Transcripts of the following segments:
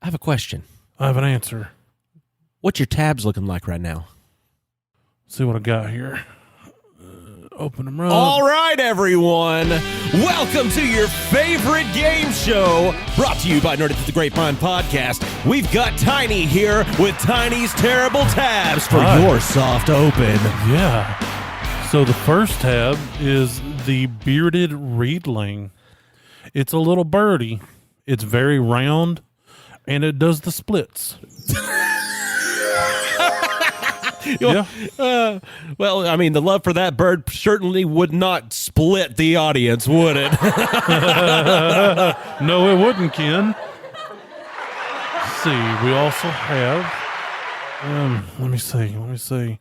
I have a question. I have an answer. What's your tabs looking like right now? See what I got here. Open them up. All right, everyone. Welcome to your favorite game show, brought to you by Nerd at the Grapevine podcast. We've got Tiny here with Tiny's Terrible Tabs for your soft open. Yeah. So the first tab is the bearded reedling. It's a little birdie. It's very round, and it does the splits. Yeah. Well, I mean, the love for that bird certainly would not split the audience, would it? No, it wouldn't, Ken. Let's see, we also have... Let me see.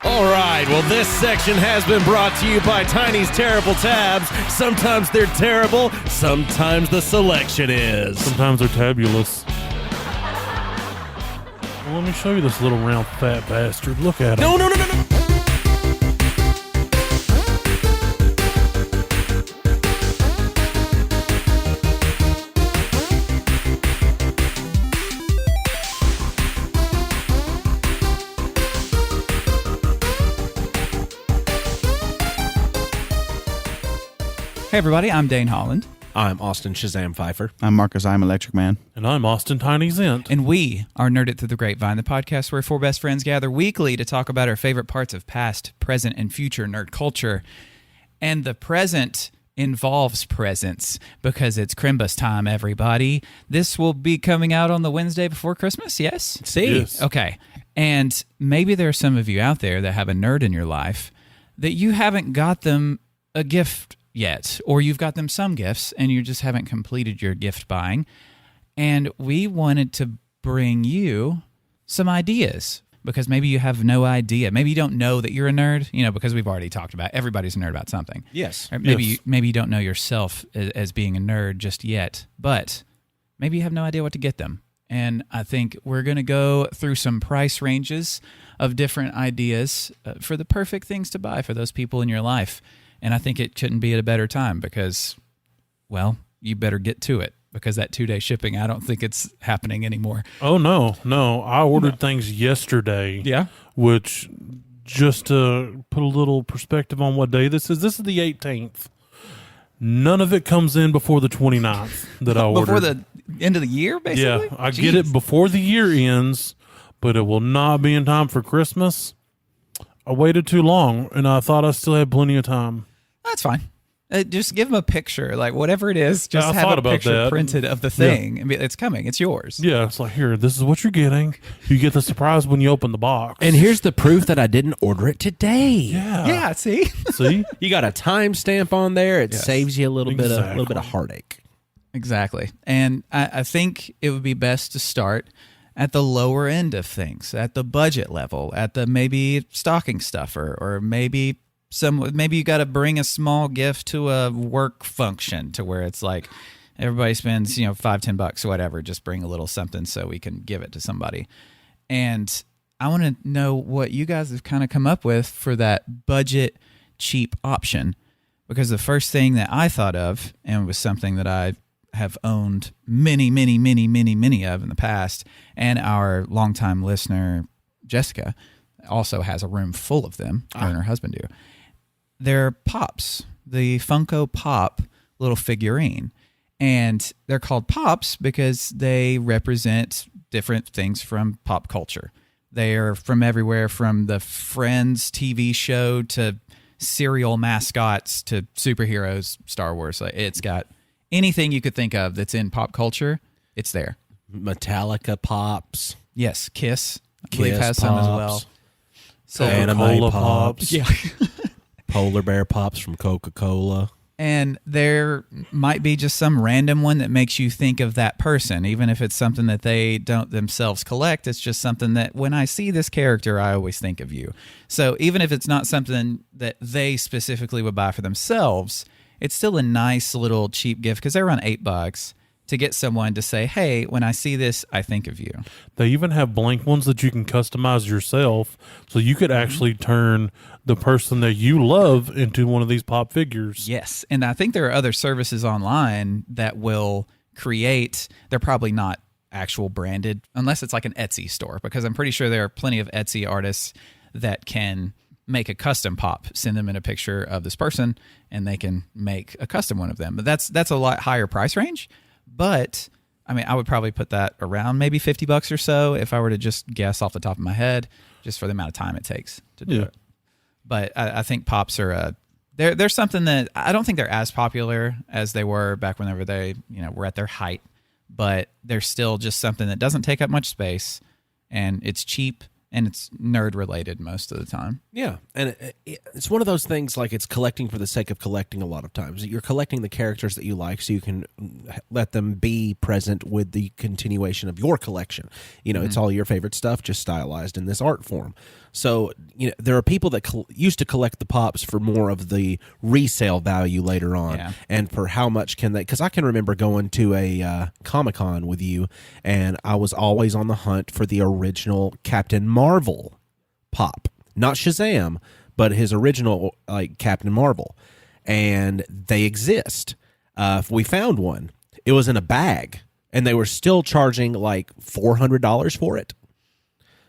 All right, well, this section has been brought to you by Tiny's Terrible Tabs. Sometimes they're terrible, sometimes the selection is. Sometimes they're tabulous. Well, let me show you this little round fat bastard. Look at him. No. Hey everybody, I'm Dane Holland. I'm Austin Shazam Pfeiffer. I'm Marcus, I'm Electric Man. And I'm Austin Tiny Zent. And we are Nerd It Through the Grapevine, the podcast where four best friends gather weekly to talk about our favorite parts of past, present, and future nerd culture. And the present involves presents because it's Crimbus time, everybody. This will be coming out on the Wednesday before Christmas, yes? See? Yes. Okay. And maybe there are some of you out there that have a nerd in your life that you haven't got them a gift yet, or you've got them some gifts and you just haven't completed your gift buying. And we wanted to bring you some ideas because maybe you have no idea. Maybe you don't know that you're a nerd, because we've already talked about everybody's a nerd about something. Yes. Or maybe Yes. you don't know yourself as being a nerd just yet, but maybe you have no idea what to get them. And I think we're going to go through some price ranges of different ideas for the perfect things to buy for those people in your life. And I think it couldn't be at a better time because, well, you better get to it because that 2-day shipping, I don't think it's happening anymore. Oh, no. I ordered things yesterday. Yeah. Which, just to put a little perspective on what day this is the 18th. None of it comes in before the 29th that I ordered. Before the end of the year, basically? Yeah, I get it before the year ends, but it will not be in time for Christmas. I waited too long, and I thought I still had plenty of time. That's fine. Just give them a picture, like whatever it is. Just have a picture printed of the thing. Yeah. It's coming. It's yours. Yeah, it's like, here, this is what you're getting. You get the surprise when you open the box. And here's the proof that I didn't order it today. Yeah. See, See, You got a timestamp on there. It saves you a little bit of heartache. exactly. And I think it would be best to start at the lower end of things, at the budget level, at the maybe stocking stuffer, or maybe you got to bring a small gift to a work function to where it's like everybody spends, $5-10 or whatever, just bring a little something so we can give it to somebody. And I want to know what you guys have kind of come up with for that budget cheap option, because the first thing that I thought of, and was something that I have owned many of in the past, and our longtime listener Jessica also has a room full of them. Her and her husband do. They're Pops, the Funko Pop little figurine. And they're called Pops because they represent different things from pop culture. They are from everywhere from the Friends TV show to cereal mascots to superheroes, Star Wars. It's got anything you could think of that's in pop culture, it's there. Metallica Pops. Yes, Kiss. I Kiss believe has some as well. Pops. So Coca-Cola Pops. yeah. Polar Bear Pops from Coca-Cola. And there might be just some random one that makes you think of that person, even if it's something that they don't themselves collect. It's just something that when I see this character, I always think of you. So even if it's not something that they specifically would buy for themselves, it's still a nice little cheap gift because they're around $8 to get someone to say, hey, when I see this, I think of you. They even have blank ones that you can customize yourself, so you could actually turn the person that you love into one of these pop figures. Yes, and I think there are other services online that will create, they're probably not actual branded, unless it's like an Etsy store, because I'm pretty sure there are plenty of Etsy artists that can make a custom pop, send them in a picture of this person, and they can make a custom one of them. But that's a lot higher price range. But I mean, I would probably put that around maybe $50 or so if I were to just guess off the top of my head, just for the amount of time it takes to do it. But I think pops are they're something that I don't think they're as popular as they were back whenever they were at their height. But they're still just something that doesn't take up much space, and it's cheap, and it's nerd related most of the time. Yeah, and it's one of those things, like, it's collecting for the sake of collecting a lot of times. You're collecting the characters that you like so you can let them be present with the continuation of your collection. It's all your favorite stuff, just stylized in this art form. So, there are people that used to collect the pops for more of the resale value later on, and for how much can they, because I can remember going to a Comic-Con with you, and I was always on the hunt for the original Captain Marvel pop. Not Shazam, but his original, like, Captain Marvel. And they exist. We found one. It was in a bag, and they were still charging like $400 for it.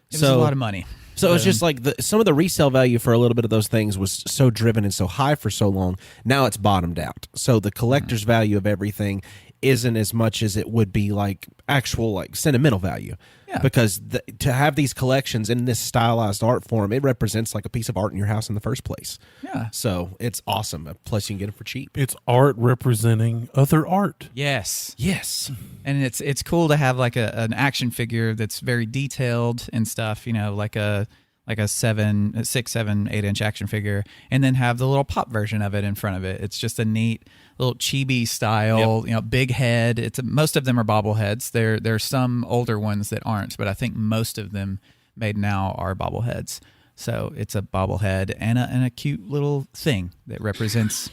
It was a lot of money. So it's just like some of the resale value for a little bit of those things was so driven and so high for so long. Now it's bottomed out. So the collector's value of everything isn't as much as it would be like actual, like, sentimental value. Yeah. Because to have these collections in this stylized art form, it represents like a piece of art in your house in the first place. Yeah. So it's awesome. Plus, you can get it for cheap. It's art representing other art. Yes. Yes. And it's cool to have like an action figure that's very detailed and stuff, like a 6, 7, 8-inch action figure, and then have the little pop version of it in front of it. It's just a neat little chibi style, big head. Most of them are bobbleheads. There's some older ones that aren't, but I think most of them made now are bobbleheads. So it's a bobblehead and a cute little thing that represents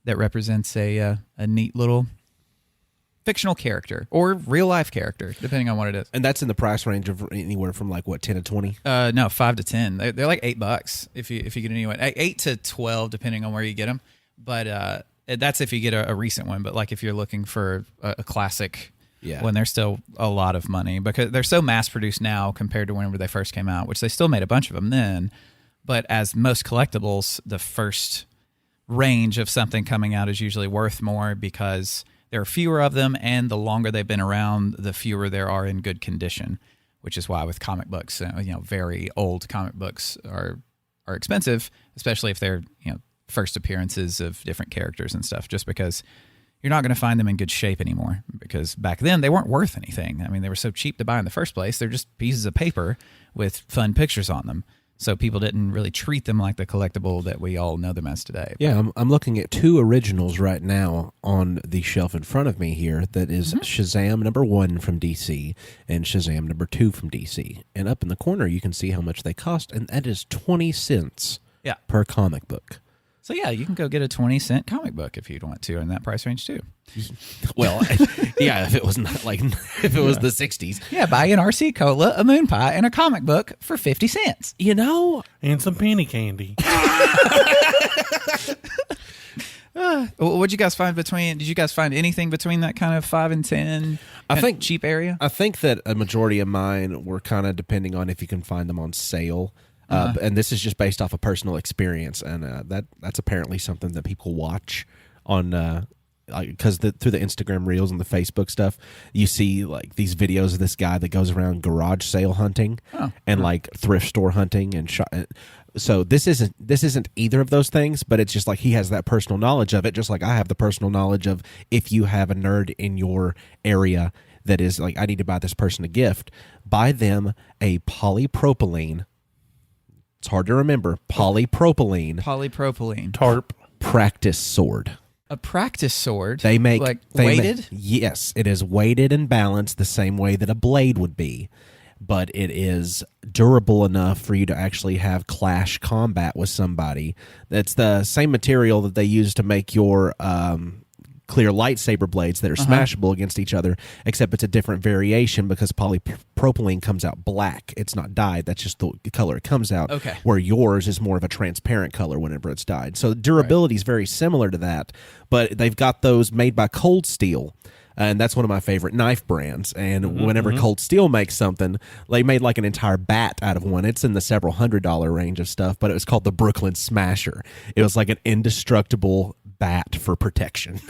a neat little fictional character or real life character, depending on what it is. And that's in the price range of anywhere from like what, 10 to 20? No, 5 to 10. They're like $8 if you get a new one. 8 to 12 depending on where you get them. But that's if you get a recent one. But like if you're looking for a classic one, they're still a lot of money because they're so mass produced now compared to whenever they first came out, which they still made a bunch of them then. But as most collectibles, the first range of something coming out is usually worth more because there are fewer of them, and the longer they've been around, the fewer there are in good condition, which is why with comic books, very old comic books are expensive, especially if they're, first appearances of different characters and stuff, just because you're not going to find them in good shape anymore because back then they weren't worth anything. I mean, they were so cheap to buy in the first place. They're just pieces of paper with fun pictures on them. So people didn't really treat them like the collectible that we all know them as today. Yeah, I'm looking at 2 originals right now on the shelf in front of me here. That is Shazam #1 from DC and Shazam #2 from DC. And up in the corner, you can see how much they cost, and that is 20 cents per comic book. So yeah, you can go get a 20-cent comic book if you'd want to in that price range too. Well, yeah, if it was not like if it was the 60s. Yeah, buy an RC Cola, a moon pie, and a comic book for 50 cents. And some penny candy. What'd you guys find did you guys find anything between that kind of 5 and 10 cheap area? I think that a majority of mine were kind of depending on if you can find them on sale. And this is just based off of personal experience, and that's apparently something that people watch on because through the Instagram reels and the Facebook stuff, you see like these videos of this guy that goes around garage sale hunting and like thrift store hunting and so this isn't either of those things, but it's just like he has that personal knowledge of it, just like I have the personal knowledge of if you have a nerd in your area that is like, I need to buy this person a gift, buy them a polypropylene. It's hard to remember. Polypropylene. Tarp. Practice sword. A practice sword? They make weighted? Yes, it is weighted and balanced the same way that a blade would be, but it is durable enough for you to actually have clash combat with somebody. That's the same material that they use to make your clear lightsaber blades that are smashable against each other, except it's a different variation because polypropylene comes out black. It's not dyed. That's just the color it comes out. Okay. Where yours is more of a transparent color whenever it's dyed. So durability is very similar to that, but they've got those made by Cold Steel. and that's one of my favorite knife brands. And whenever Cold Steel makes something, they made like an entire bat out of one. It's in the several $100 range of stuff, but it was called the Brooklyn Smasher. It was like an indestructible bat for protection.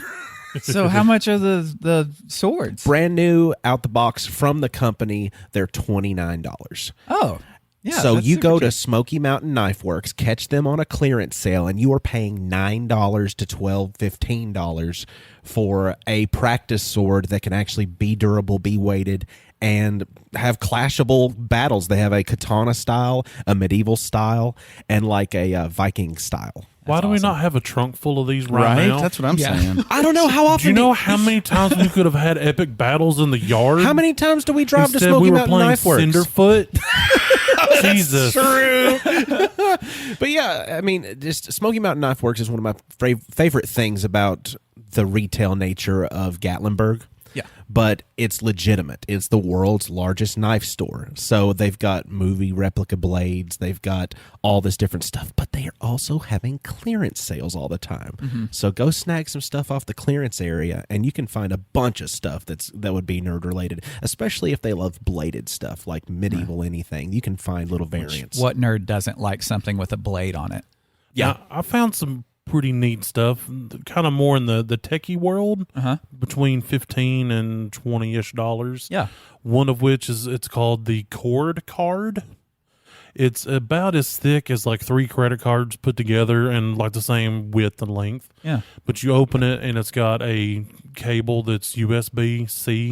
So how much are the swords? Brand new out the box from the company, they're $29. Oh, yeah. So that's you super go cheap. to Smoky Mountain Knife Works, catch them on a clearance sale, and you are paying $9 to $12, $15 for a practice sword that can actually be durable, be weighted, and have clashable battles. They have a katana style, a medieval style, and like a Viking style. Why do we not have a trunk full of these right now? That's what I'm saying. I don't know how often. Do you know how many times we could have had epic battles in the yard? How many times do we drive Instead, to Smoky we were Mountain playing Knife Works? Cinderfoot. Jesus. True. But yeah, I mean, just Smoky Mountain Knife Works is one of my favorite things about the retail nature of Gatlinburg. Yeah. But it's legitimate. It's the world's largest knife store. So they've got movie replica blades. They've got all this different stuff. But they are also having clearance sales all the time. So go snag some stuff off the clearance area, and you can find a bunch of stuff that would be nerd related, especially if they love bladed stuff like medieval anything. You can find little variants. What nerd doesn't like something with a blade on it? Yeah. Now, I found some pretty neat stuff, kind of more in the techie world, between $15 and $20-ish dollars. Yeah. One of which it's called the Cord Card. It's about as thick as like 3 credit cards put together and like the same width and length. Yeah. But you open it and it's got a cable that's USB-C,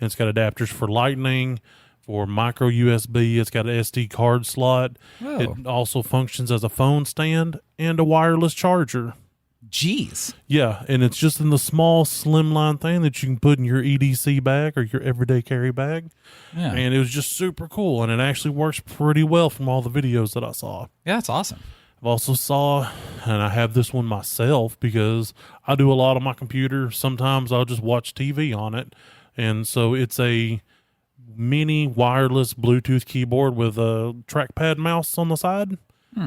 and it's got adapters for lightning, for micro USB. It's got an SD card slot. Whoa. It also functions as a phone stand and a wireless charger. Jeez. Yeah, and it's just in the small slimline thing that you can put in your EDC bag or your everyday carry bag. Yeah. And it was just super cool, and it actually works pretty well from all the videos that I saw. Yeah, that's awesome. I've also saw, and I have this one myself because I do a lot on my computer. Sometimes I'll just watch TV on it. And so it's a mini wireless Bluetooth keyboard with a trackpad mouse on the side.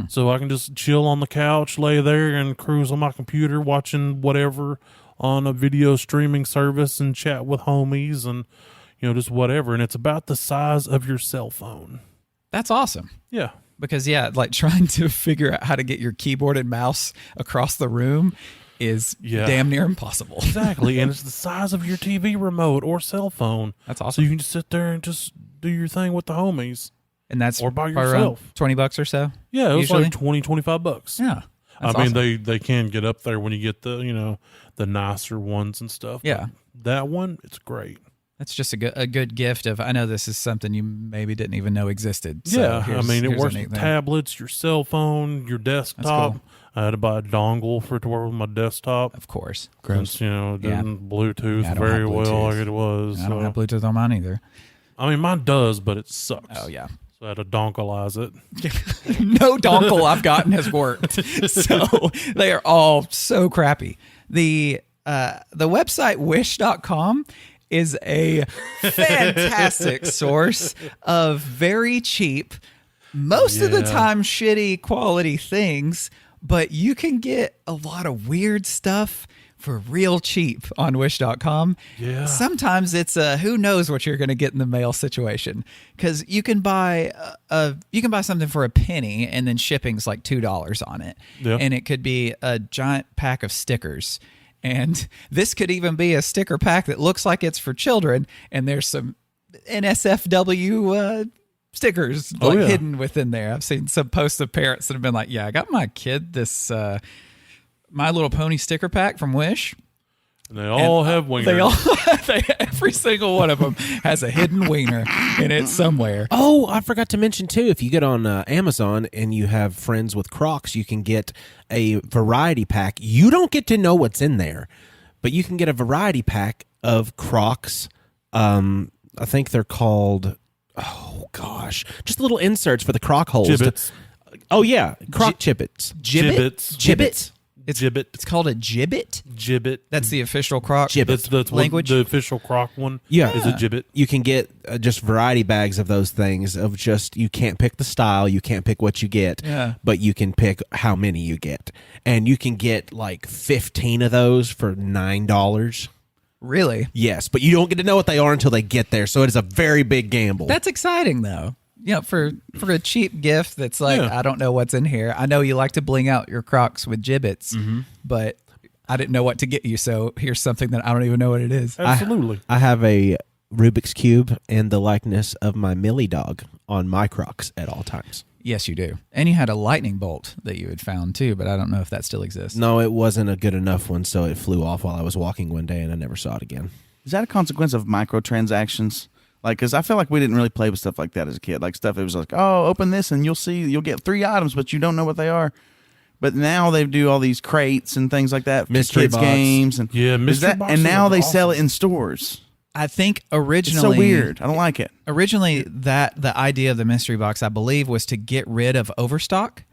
So I can just chill on the couch, lay there, and cruise on my computer watching whatever on a video streaming service and chat with homies and, just whatever. And it's about the size of your cell phone. That's awesome. Yeah. Because, like trying to figure out how to get your keyboard and mouse across the room is damn near impossible. Exactly. And it's the size of your TV remote or cell phone. That's So awesome. you can just sit there and just do your thing with the homies. And that's or by probably around yourself. $20 or so? Yeah, it was usually? like $20-$25. Yeah. I mean, they can get up there when you get the, the nicer ones and stuff. Yeah. But that one, it's great. That's just a good gift of, I know this is something you maybe didn't even know existed. So Yeah. here's- I mean, it here's a works neat with thing. tablets, your cell phone, your desktop. cool. I had to buy a dongle for it to work with my desktop. Of course. Since, it didn't Bluetooth Yeah, I don't very have well Bluetooth. like it was. I don't so- have Bluetooth on mine either. I mean, mine does, but it sucks. Oh, yeah. So I had to donkleize it. No dongle I've gotten has worked. So they are all so crappy. The website wish.com is a fantastic source of very cheap, most of the Yeah. time shitty quality things, but you can get a lot of weird stuff for real cheap on wish.com. Yeah. Sometimes it's a who knows what you're going to get in the mail situation, because you can buy something for a penny and then shipping's like $2 on it. Yeah. And it could be a giant pack of stickers. And this could even be a sticker pack that looks like it's for children, and there's some NSFW stickers hidden within there. I've seen some posts of parents that have been like, yeah, I got my kid this My Little Pony sticker pack from Wish. And they all have wingers. Every single one of them has a hidden wiener in it somewhere. Oh, I forgot to mention, too, if you get on Amazon and you have friends with Crocs, you can get a variety pack. You don't get to know what's in there, but you can get a variety pack of Crocs. I think they're called, oh, gosh, just little inserts for the Croc holes. Jibbits. Oh, yeah, Croc Jibbits. Jibbits. Jibbits. Jibbit. It's called a Jibbit? Jibbit. That's the official Croc Jibbit. That's language? the official Croc one. Yeah. Is a Jibbit. You can get just variety bags of those things of just, you can't pick the style, you can't pick what you get, but you can pick how many you get. And you can get like 15 of those for $9. Really? Yes, but you don't get to know what they are until they get there, so it is a very big gamble. That's exciting, though. You know, for a cheap gift that's like, Yeah. I don't know what's in here. I know you like to bling out your Crocs with Jibbits, but I didn't know what to get you, so here's something that I don't even know what it is. Absolutely. I have a Rubik's Cube and the likeness of my Millie dog on my Crocs at all times. Yes, you do. And you had a lightning bolt that you had found, too, but I don't know if that still exists. No, it wasn't a good enough one, so it flew off while I was walking one day, and I never saw it again. Is that a consequence of microtransactions? Like, because I feel like we didn't really play with stuff like that as a kid. Like stuff, it was like, oh, open this and you'll get 3 items, but you don't know what they are. But now they do all these crates and things like that, for Mystery kids box. games, and mystery boxes and now are they sell it awesome. in stores. I think It's originally... so weird. I don't like it. Originally, the idea of the mystery box, I believe, was to get rid of overstock,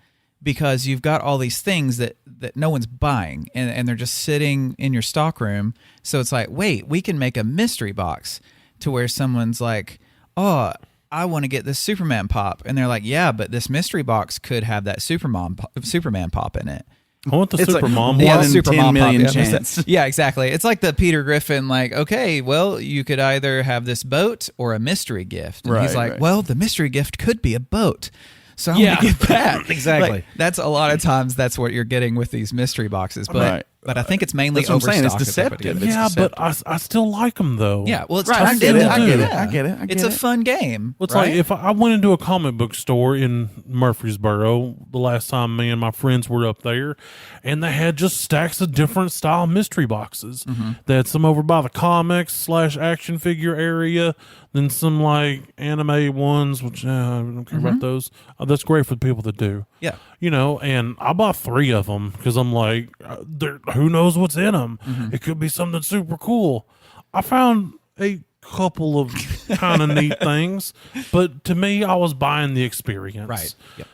because you've got all these things that no one's buying, and they're just sitting in your stock room. So it's like, wait, we can make a mystery box to where someone's like, oh, I want to get this Superman pop. And they're like, yeah, but this mystery box could have that Superman pop in it. I want the It's like Super Mom. one one. in Super 10 Mom million pop, yeah. chance. Yeah, exactly. It's like the Peter Griffin, like, okay, well, you could either have this boat or a mystery gift. And he's Right, like, right. well, the mystery gift could be a boat. So I'm Yeah. going to get that. Exactly. Like, that's a lot of times that's what you're getting with these mystery boxes. But Right. but I think it's mainly That's what I'm saying. It's overstock that they put deceptive. together. It's Yeah, deceptive. but I still like them though. Yeah, well, it's Right, tough I to get it. do. I get it. Yeah. I get it. I get It's a it. fun game. It's right? like if I went into a comic book store in Murfreesboro the last time me and my friends were up there, and they had just stacks of different style mystery boxes. They had some over by the comics / action figure area, then some like anime ones, which I don't care about those. That's great for the people that do. Yeah. You know, and I bought 3 of them because I'm like, who knows what's in them? It could be something super cool. I found a couple of kind of neat things, but to me, I was buying the experience. Right. Yep.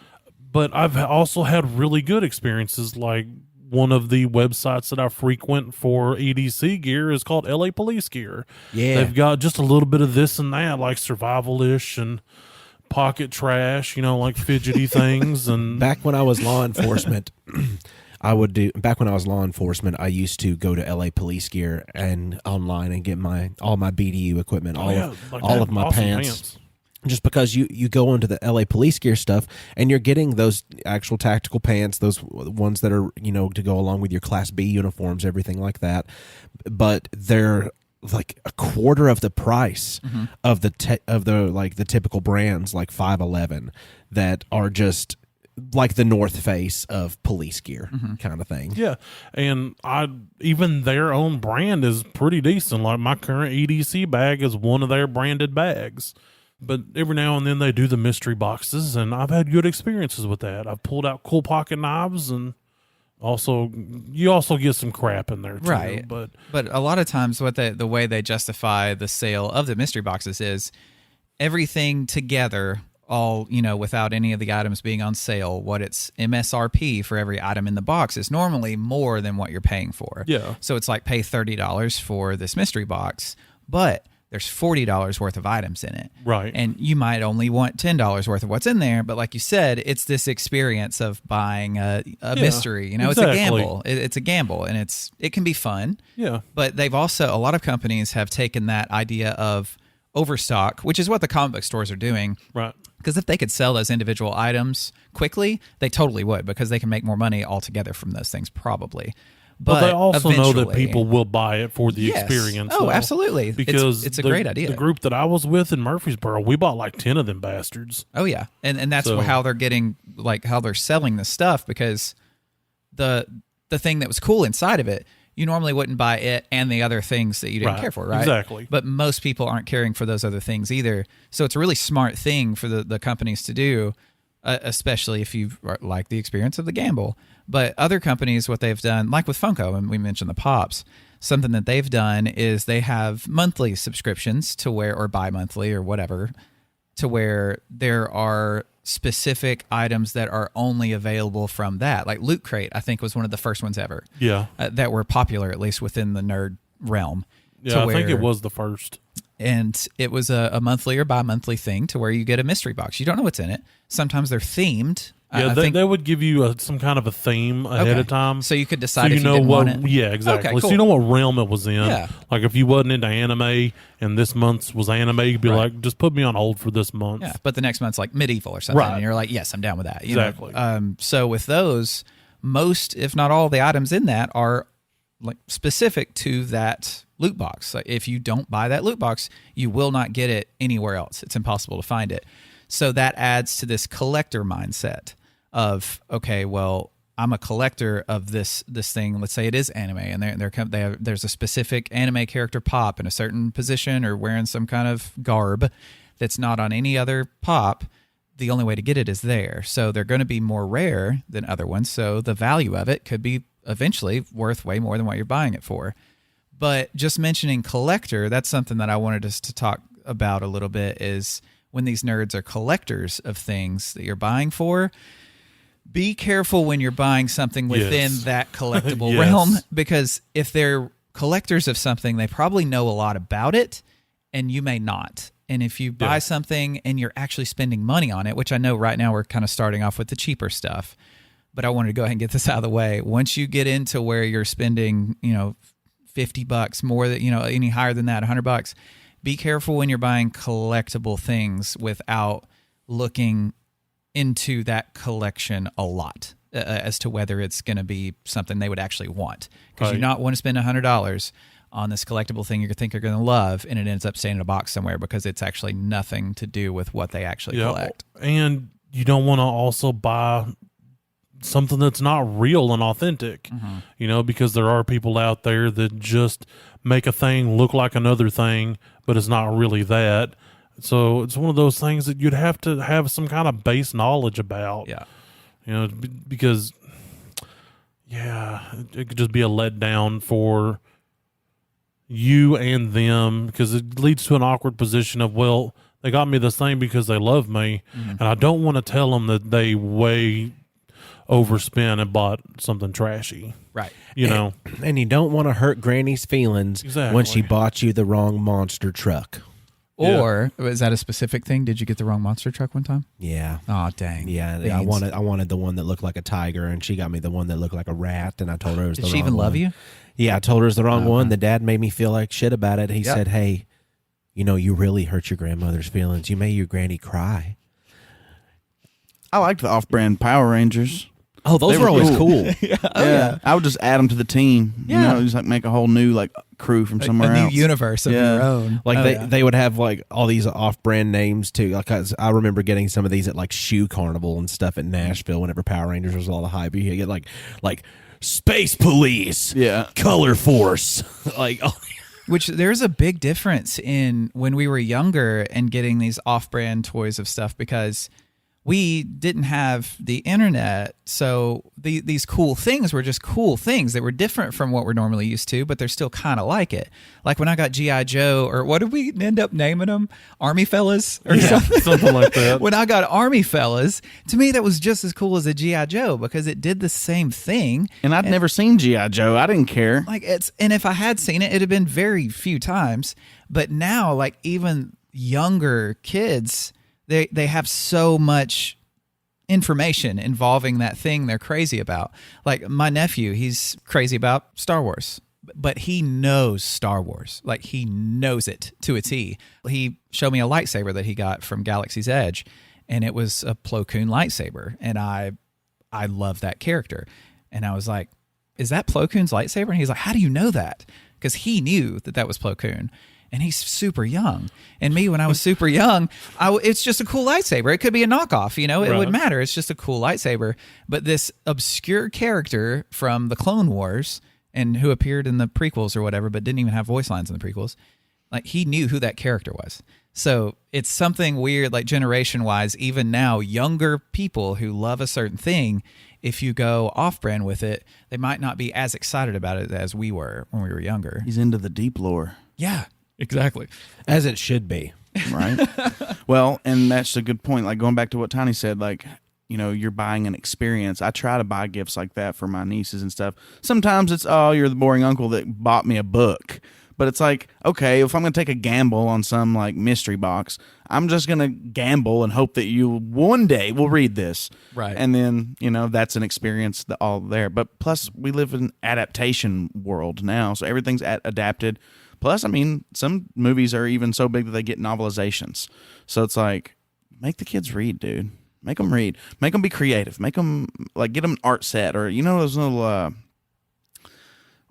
But I've also had really good experiences. Like one of the websites that I frequent for EDC gear is called LA Police Gear. Yeah. They've got just a little bit of this and that, like survival-ish and pocket trash, you know, like fidgety things. And Back when I was law enforcement, I used to go to LA Police Gear and online and get all my BDU equipment, all of my awesome pants. Just because you go into the LA Police Gear stuff and you're getting those actual tactical pants, those ones that are, you know, to go along with your Class B uniforms, everything like that. But they're like a quarter of the price of the typical brands like 511 that are just like the North Face of police gear kind of thing. Yeah, and even their own brand is pretty decent. Like my current EDC bag is one of their branded bags. But every now and then they do the mystery boxes, and I've had good experiences with that. I've pulled out cool pocket knives, and you also get some crap in there too. Right. But a lot of times the way they justify the sale of the mystery boxes is everything together, all, you know, without any of the items being on sale, what its MSRP for every item in the box is normally more than what you're paying for. Yeah. So it's like pay $30 for this mystery box, but there's $40 worth of items in it. Right. And you might only want $10 worth of what's in there. But like you said, it's this experience of buying a mystery. You know, exactly. It's a gamble. It's a gamble, and it can be fun. Yeah. But they've also, a lot of companies have taken that idea of overstock, which is what the comic book stores are doing. Right. Because if they could sell those individual items quickly, they totally would, because they can make more money altogether from those things probably. But they also know that eventually- people will buy it for the Yes. experience. Oh, though. absolutely. Because it's a great idea. The group that I was with in Murfreesboro, we bought like 10 of them bastards. Oh yeah, and that's So- how they're getting, like, how they're selling the stuff, because the thing that was cool inside of it, you normally wouldn't buy it and the other things that you didn't Right. care for, right? Exactly. But most people aren't caring for those other things either. So it's a really smart thing for the companies to do, especially if you like the experience of the gamble. But other companies, what they've done, like with Funko, and we mentioned the Pops, something that they've done is they have monthly subscriptions to where, or bi-monthly or whatever, to where there are specific items that are only available from that. Like Loot Crate, I think, was one of the first ones ever. Yeah. That were popular, at least within the nerd realm. Yeah, I think it was the first. And it was a monthly or bi-monthly thing to where you get a mystery box. You don't know what's in it. Sometimes they're themed, Yeah, I they, think, they would give you some kind of a theme ahead Okay. of time. So you could decide so if you didn't what, want it. Yeah, exactly. Okay, So you cool. know what realm it was in. Yeah. Like if you wasn't into anime and this month's was anime, you'd be Right. like, just put me on hold for this month. Yeah, but the next month's like medieval or something, Right. and you're like, yes, I'm down with that. You know? Exactly. So with those, most, if not all, the items in that are like specific to that loot box. Like if you don't buy that loot box, you will not get it anywhere else. It's impossible to find it. So that adds to this collector mindset of, okay, well, I'm a collector of this thing. Let's say it is anime, and there's a specific anime character pop in a certain position or wearing some kind of garb that's not on any other pop. The only way to get it is there. So they're going to be more rare than other ones. So the value of it could be eventually worth way more than what you're buying it for. But just mentioning collector, that's something that I wanted us to talk about a little bit, is when these nerds are collectors of things that you're buying for, be careful when you're buying something within Yes. that collectible Yes. realm, because if they're collectors of something, they probably know a lot about it and you may not. And if you buy Yeah. something and you're actually spending money on it, which I know right now we're kind of starting off with the cheaper stuff, but I wanted to go ahead and get this out of the way. Once you get into where you're spending, $50 more than, any higher than that, $100, be careful when you're buying collectible things without looking into that collection a lot as to whether it's going to be something they would actually want. Because you Right. not want to spend $100 on this collectible thing you think you're going to love, and it ends up staying in a box somewhere because it's actually nothing to do with what they actually collect. And you don't want to also buy something that's not real and authentic, because there are people out there that just make a thing look like another thing, but it's not really that. So it's one of those things that you'd have to have some kind of base knowledge about. Yeah. Because, it could just be a letdown for you and them, because it leads to an awkward position of, well, they got me this thing because they love me, and I don't want to tell them that they way overspent and bought something trashy. Right. And you don't want to hurt Granny's feelings when she Exactly. bought you the wrong monster truck. Or is that a specific thing? Did you get the wrong monster truck one time? Yeah. Oh, dang. Yeah, Beans. I wanted the one that looked like a tiger, and she got me the one that looked like a rat, and I told her it was Did the she wrong even love one. you? Yeah, I told her it was the wrong one. The dad made me feel like shit about it. He Yep. said, hey, you really hurt your grandmother's feelings. You made your granny cry. I liked the off-brand Power Rangers. Oh, those They were were always cool. cool. Yeah, I would just add them to the team. Yeah. Just like make a whole new crew from somewhere a else. new universe of Yeah. your own. Like they would have like all these off-brand names too. Like I remember getting some of these at like Shoe Carnival and stuff in Nashville. Whenever Power Rangers was all the hype, you get like Space Police, Yeah. Color Force, Which there's a big difference in when we were younger and getting these off-brand toys of stuff, because we didn't have the internet, so these cool things were just cool things that were different from what we're normally used to, but they're still kind of like it. Like when I got G.I. Joe, or what did we end up naming them? Army Fellas? Or something? Something like that. When I got Army Fellas, to me that was just as cool as a G.I. Joe, because it did the same thing. And I'd never seen G.I. Joe. I didn't care. And if I had seen it, it'd have been very few times. But now, like even younger kids, they have so much information involving that thing they're crazy about. Like my nephew, he's crazy about Star Wars, but he knows Star Wars. Like he knows it to a T. He showed me a lightsaber that he got from Galaxy's Edge, and it was a Plo Koon lightsaber, and I love that character. And I was like, is that Plo Koon's lightsaber? And he's like, how do you know that? Because he knew that was Plo Koon. And he's super young. And me, when I was super young, it's just a cool lightsaber. It could be a knockoff, it Right. wouldn't matter. It's just a cool lightsaber. But this obscure character from the Clone Wars, and who appeared in the prequels or whatever, but didn't even have voice lines in the prequels, like he knew who that character was. So it's something weird, like generation-wise, even now, younger people who love a certain thing, if you go off-brand with it, they might not be as excited about it as we were when we were younger. He's into the deep lore. Yeah. Exactly. as it should be. Right. Well, and that's a good point. Like going back to what Tiny said, you're buying an experience. I try to buy gifts like that for my nieces and stuff. Sometimes it's, you're the boring uncle that bought me a book. But it's like, okay, if I'm going to take a gamble on some like mystery box, I'm just going to gamble and hope that you one day will read this. Right. And then, that's an experience all there. But plus, we live in an adaptation world now, so everything's adapted. Plus, I mean, some movies are even so big that they get novelizations. So it's like, make the kids read, dude. Make them read. Make them be creative. Make them, like, get them an art set. Or, those little...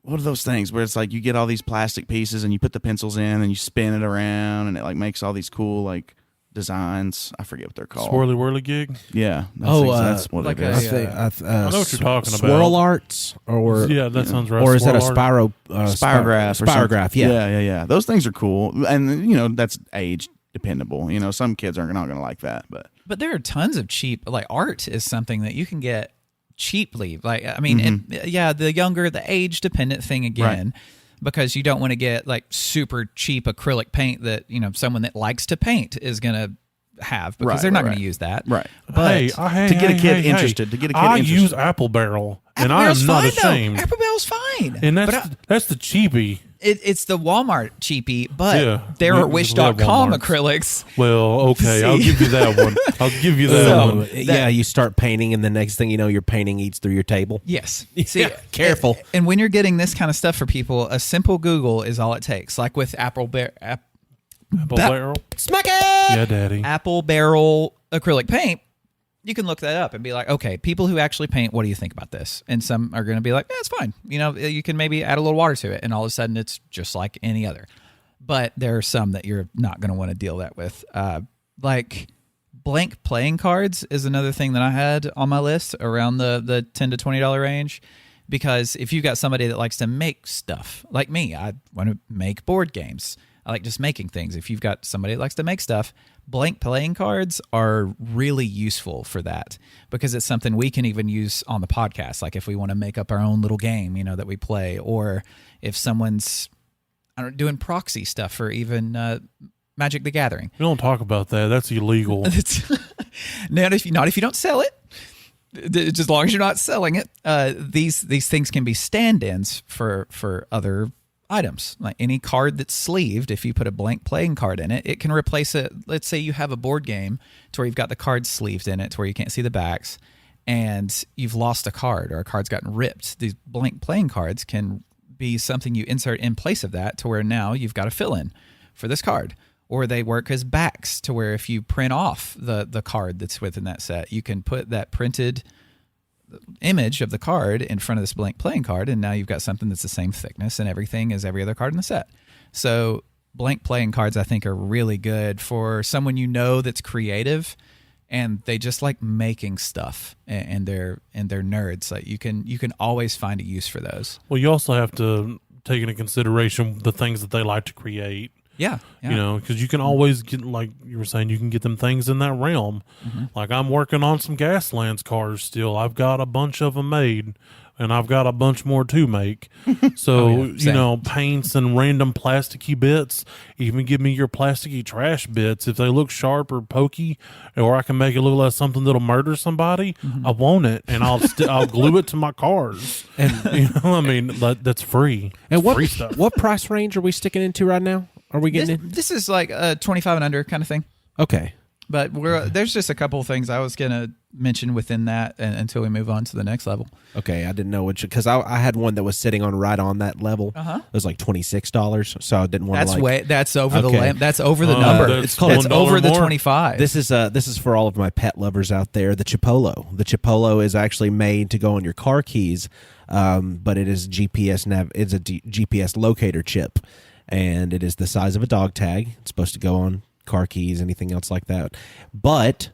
what are those things where it's like you get all these plastic pieces and you put the pencils in and you spin it around and it like makes all these cool like designs. I forget what they're called. Swirly whirly gig. Yeah. That's what like it is. I know what you're talking about. Swirl arts, or Yeah, that sounds right. or is that a Swirl art. spirograph? Spirograph, yeah. Yeah. Those things are cool, and that's age dependable. Some kids are not going to like that, But there are tons of cheap, like art is something that you can get cheaply. Like, I mean, the younger, the age dependent thing again, because you don't want to get like super cheap acrylic paint that, someone that likes to paint is going to have, because they're not going to use that. Right. But to get a kid interested, I use Apple Barrel, and I am not ashamed. Apple Barrel's fine. And that's the cheapie. It's the Walmart cheapie, but there we are Wish.com Walmarts. acrylics. Well, okay, I'll give you that one. Yeah, you start painting, and the next thing you know, your painting eats through your table. Yes. See, careful. And when you're getting this kind of stuff for people, a simple Google is all it takes. Like with Apple Barrel. Smack it! Yeah, Daddy. Apple Barrel acrylic paint, you can look that up and be like, okay, people who actually paint, what do you think about this? And some are going to be like, yeah, it's fine. You can maybe add a little water to it, and all of a sudden it's just like any other. But there are some that you're not going to want to deal that with. Like blank playing cards is another thing that I had on my list around the $10 to $20 range. Because if you've got somebody that likes to make stuff, like me, I want to make board games. I like just making things. If you've got somebody that likes to make stuff, blank playing cards are really useful for that, because it's something we can even use on the podcast. Like if we want to make up our own little game, that we play, or if someone's doing proxy stuff for even Magic the Gathering. We don't talk about that. That's illegal. Not if you don't sell it. Just as long as you're not selling it, these things can be stand-ins for other items. Like any card that's sleeved, if you put a blank playing card in it, it can replace it. Let's say you have a board game to where you've got the cards sleeved in it to where you can't see the backs, and you've lost a card or a card's gotten ripped. These blank playing cards can be something you insert in place of that to where now you've got a fill-in for this card. Or they work as backs to where if you print off the card that's within that set, you can put that printed image of the card in front of this blank playing card, and now you've got something that's the same thickness and everything as every other card in the set. So blank playing cards, I think, are really good for someone that's creative and they just like making stuff, and they're nerds. Like you can always find a use for those. Well, you also have to take into consideration the things that they like to create. Yeah. Because you can always get, like you were saying, you can get them things in that realm. Mm-hmm. Like I'm working on some Gaslands cars still. I've got a bunch of them made, and I've got a bunch more to make. So, paints and random plasticky bits. Even give me your plasticky trash bits. If they look sharp or pokey, or I can make it look like something that'll murder somebody, I want it, and I'll glue it to my cars. And that's free. And free stuff. What price range are we sticking into right now? Are we getting in? This is like a 25 and under kind of thing. Okay. But there's just a couple of things I was going to mention within that until we move on to the next level. Okay, I didn't know which, because I had one that was sitting on right on that level. It was like $26, so I didn't want to that's over the lamp. That's over the number. That's over the more. 25. This is for all of my pet lovers out there. The Chipolo. The Chipolo is actually made to go on your car keys, but it is GPS it's a GPS locator chip, and it is the size of a dog tag. It's supposed to go on car keys, anything else like that. But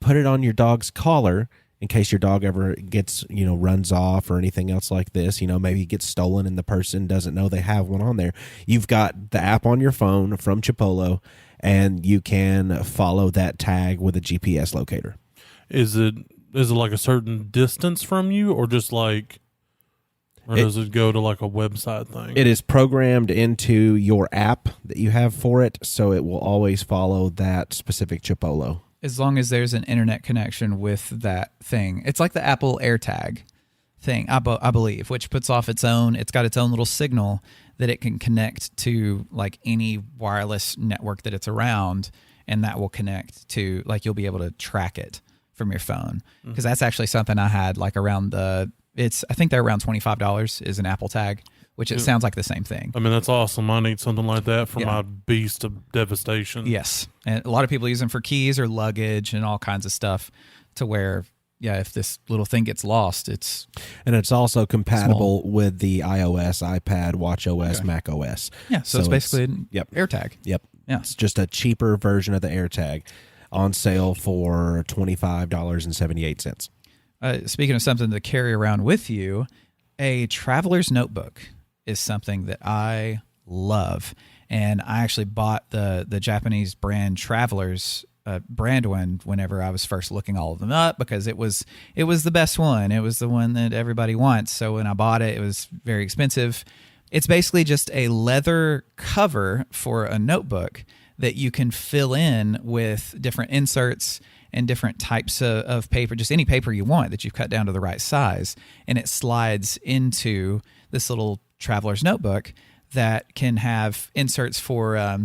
put it on your dog's collar in case your dog ever gets, runs off or anything else like this. Maybe it gets stolen and the person doesn't know they have one on there. You've got the app on your phone from Chipolo, and you can follow that tag with a GPS locator. Is it like a certain distance from you, or just like... Or does it go to like a website thing? It is programmed into your app that you have for it, so it will always follow that specific Chipolo. As long as there's an internet connection with that thing. It's like the Apple AirTag thing, I believe, which puts off it's got its own little signal that it can connect to like any wireless network that it's around, and that will connect to, like, you'll be able to track it from your phone. Because that's actually something I had like around I think they're around $25 is an Apple Tag, which it sounds like the same thing. I mean, that's awesome. I need something like that for my beast of devastation. Yes. And a lot of people use them for keys or luggage and all kinds of stuff, to where, if this little thing gets lost, it's also compatible with the iOS, iPad, watchOS, Mac OS. Yeah, so it's basically an AirTag. Yep. Yeah. It's just a cheaper version of the AirTag, on sale for $25.78. Speaking of something to carry around with you, a traveler's notebook is something that I love. And I actually bought the Japanese brand Travelers brand one whenever I was first looking all of them up, because it was the best one. It was the one that everybody wants. So when I bought it, it was very expensive. It's basically just a leather cover for a notebook that you can fill in with different inserts and different types of paper, just any paper you want that you've cut down to the right size. And it slides into this little traveler's notebook that can have inserts for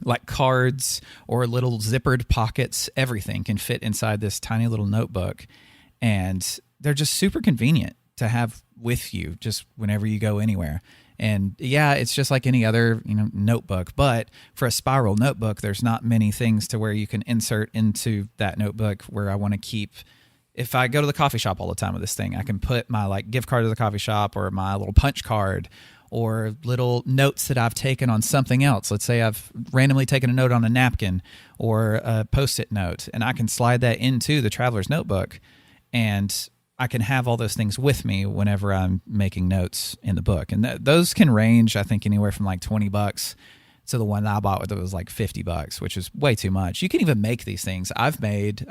like cards or little zippered pockets. Everything can fit inside this tiny little notebook. And they're just super convenient to have with you just whenever you go anywhere. And it's just like any other, notebook. But for a spiral notebook, there's not many things to where you can insert into that notebook where I want to keep. If I go to the coffee shop all the time with this thing, I can put my like gift card to the coffee shop, or my little punch card, or little notes that I've taken on something else. Let's say I've randomly taken a note on a napkin or a Post-it note, and I can slide that into the traveler's notebook, and I can have all those things with me whenever I'm making notes in the book. And those can range, I think, anywhere from like $20 to the one that I bought that was like $50, which is way too much. You can even make these things. I made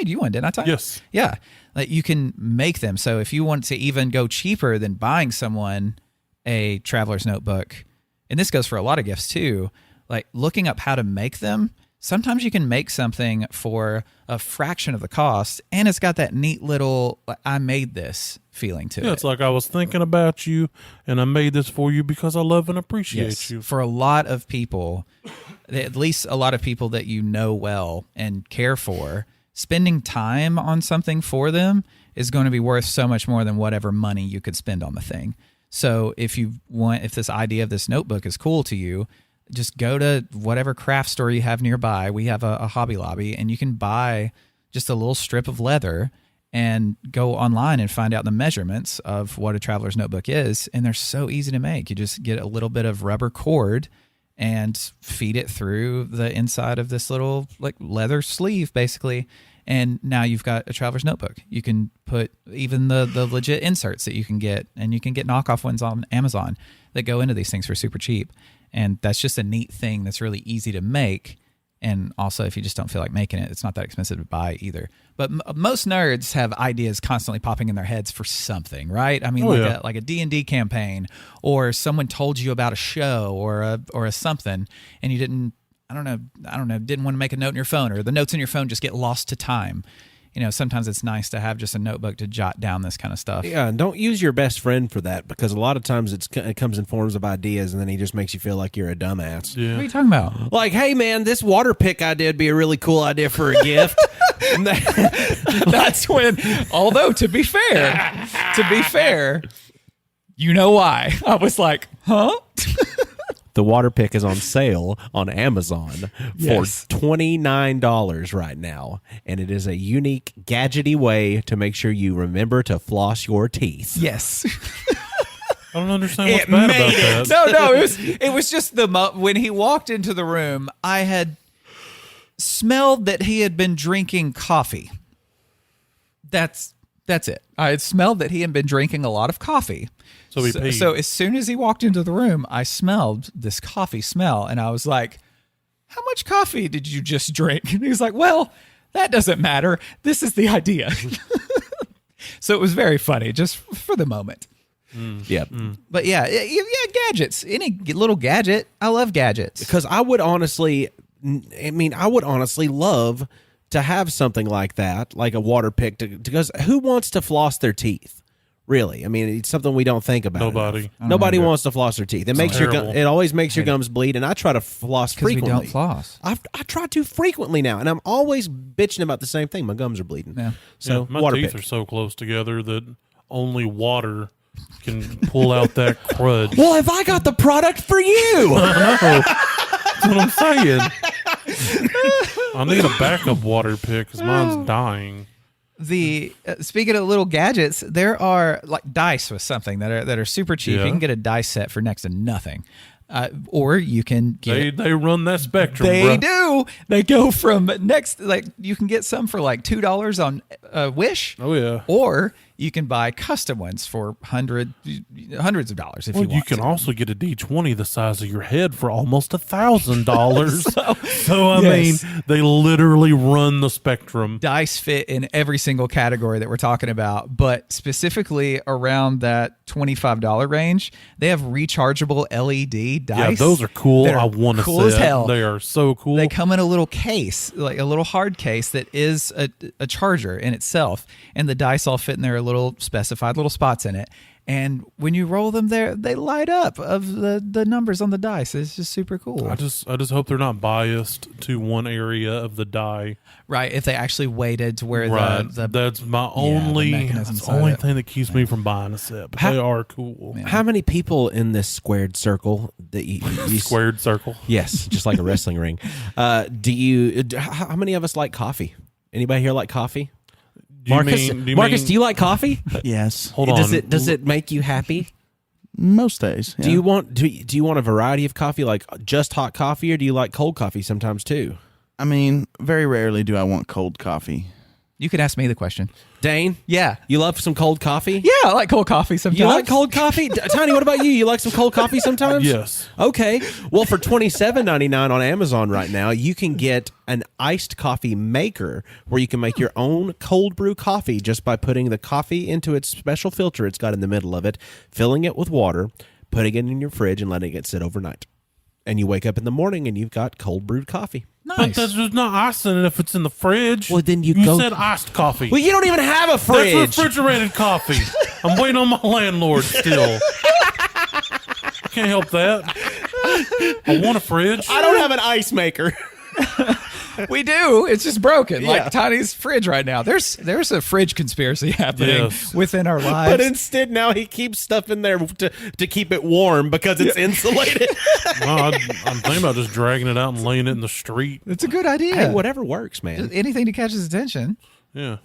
you one, didn't I, Ty? Yes. Yeah. Like, you can make them. So if you want to even go cheaper than buying someone a traveler's notebook, and this goes for a lot of gifts too, like looking up how to make them, sometimes you can make something for a fraction of the cost, and it's got that neat little I made this feeling to it. Yeah, it's like I was thinking about you, and I made this for you because I love and appreciate you. For a lot of people, at least a lot of people that you know well and care for, spending time on something for them is going to be worth so much more than whatever money you could spend on the thing. So if this idea of this notebook is cool to you, just go to whatever craft store you have nearby. We have a Hobby Lobby, and you can buy just a little strip of leather and go online and find out the measurements of what a traveler's notebook is. And they're so easy to make. You just get a little bit of rubber cord and feed it through the inside of this little like leather sleeve, basically. And now you've got a traveler's notebook. You can put even the legit inserts that you can get, and you can get knockoff ones on Amazon that go into these things for super cheap. And that's just a neat thing that's really easy to make. And also, if you just don't feel like making it, it's not that expensive to buy either. But most nerds have ideas constantly popping in their heads for something, right? I mean, like a D&D campaign, or someone told you about a show or a something, and you didn't want to make a note in your phone, or the notes in your phone just get lost to time. Sometimes it's nice to have just a notebook to jot down this kind of stuff. Yeah, and don't use your best friend for that, because a lot of times it comes in forms of ideas, and then he just makes you feel like you're a dumbass. Yeah. What are you talking about? Like, hey, man, this water pick idea would be a really cool idea for a gift. That's when, although to be fair, you know why. I was like, huh? The water pick is on sale on Amazon for $29 right now, and it is a unique, gadgety way to make sure you remember to floss your teeth. Yes. I don't understand what's bad about that. No, it was just when he walked into the room, I had smelled that he had been drinking coffee. That's it. I had smelled that he had been drinking a lot of coffee. So he peed. So as soon as he walked into the room, I smelled this coffee smell, and I was like, how much coffee did you just drink? And he was like, well, that doesn't matter. This is the idea. So it was very funny, just for the moment. Yep. But yeah, gadgets. Any little gadget. I love gadgets. Because I would honestly love to have something like that, like a water pick, because who wants to floss their teeth, Really, I mean, it's something we don't think about. Nobody. Nobody wants to floss their teeth. It makes your terrible. it always makes your gums bleed, and I try to floss Because we frequently. don't floss. I try to frequently now, and I'm always bitching about the same thing. My gums are bleeding. Yeah. So my water teeth pick. are so close together that only water can pull out that crud. Well, have I got the product for you? That's what I'm saying. I need a backup water pick because mine's dying. The speaking of little gadgets, there are like dice with something that are super cheap. Yeah. You can get a dice set for next to nothing, or you can get. They run that spectrum. They bruh. do. They go from next, like you can get some for like $2 on Wish. Oh yeah. Or you can buy custom ones for hundreds of dollars if Well, you want. you can to. also get a D20 the size of your head for almost $1,000. So I Yes. mean, they literally run the spectrum. Dice fit in every single category that we're talking about, but specifically around that $25 range, they have rechargeable LED dice. Yeah, those are cool. that I want to cool say as hell. They are so cool. They come in a little case, like a little hard case that is a charger in itself, and the dice all fit in their little specified little spots in it. And when you roll them there, they light up of the numbers on the dice. It's just super cool. I just hope they're not biased to one area of the die. Right. If they actually waited to where Right. the That's my the only mechanism that's the side only of it. thing that keeps me from buying a set. But they are cool. How many people in this squared circle that you Squared circle. Yes, just like a wrestling ring. How many of us like coffee? Anybody here like coffee? Marcus, do you like coffee? Yes. Hold on. Does it make you happy? Most days. Do you want do you want a variety of coffee, like just hot coffee, or do you like cold coffee sometimes too? I mean, very rarely do I want cold coffee. You could ask me the question. Dane, Yeah. you love some cold coffee? Yeah, I like cold coffee sometimes. You like cold coffee? Tiny, what about you? You like some cold coffee sometimes? Yes. Okay. Well, for $27.99 on Amazon right now, you can get an iced coffee maker where you can make your own cold brew coffee just by putting the coffee into its special filter it's got in the middle of it, filling it with water, putting it in your fridge, and letting it sit overnight. And you wake up in the morning and you've got cold brewed coffee. But Nice. that's just not ice in it if it's in the fridge. Well, then you said iced coffee. Well, you don't even have a fridge. That's refrigerated coffee. I'm waiting on my landlord still. I can't help that. I want a fridge. I don't have an ice maker. We do. It's just broken. Yeah. Like Tiny's fridge right now. There's a fridge conspiracy happening Yes. within our lives. But instead, now he keeps stuff in there to keep it warm because it's insulated. No, I'm thinking about just dragging it out and laying it in the street. it's a good idea. Hey, whatever works, man. Anything to catch his attention. Yeah.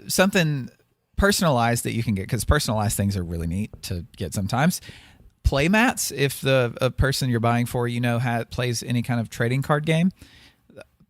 Something personalized that you can get, because personalized things are really neat to get sometimes. Play mats, if a person you're buying for, plays any kind of trading card game.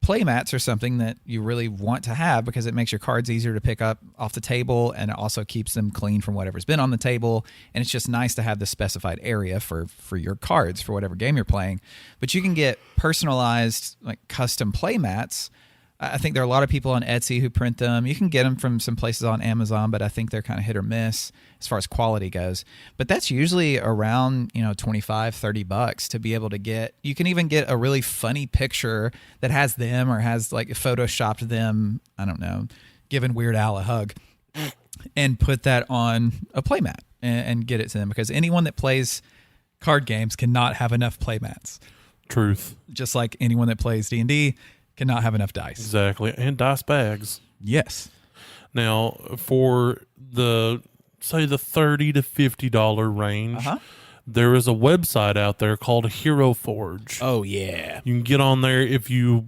Play mats are something that you really want to have because it makes your cards easier to pick up off the table, and it also keeps them clean from whatever's been on the table. And it's just nice to have the specified area for your cards for whatever game you're playing. But you can get personalized, like custom play mats. I think there are a lot of people on Etsy who print them. You can get them from some places on Amazon, but I think they're kind of hit or miss as far as quality goes. But that's usually around, $25-$30 to be able to get. You can even get a really funny picture that has them or has like photoshopped them, I don't know, giving Weird Al a hug, and put that on a playmat and get it to them, because anyone that plays card games cannot have enough playmats. Truth. Just like anyone that plays D&D cannot have enough dice. Exactly. And dice bags. Yes. Now, for the $30 to $50 range, there is a website out there called Hero Forge. Oh, yeah. You can get on there if you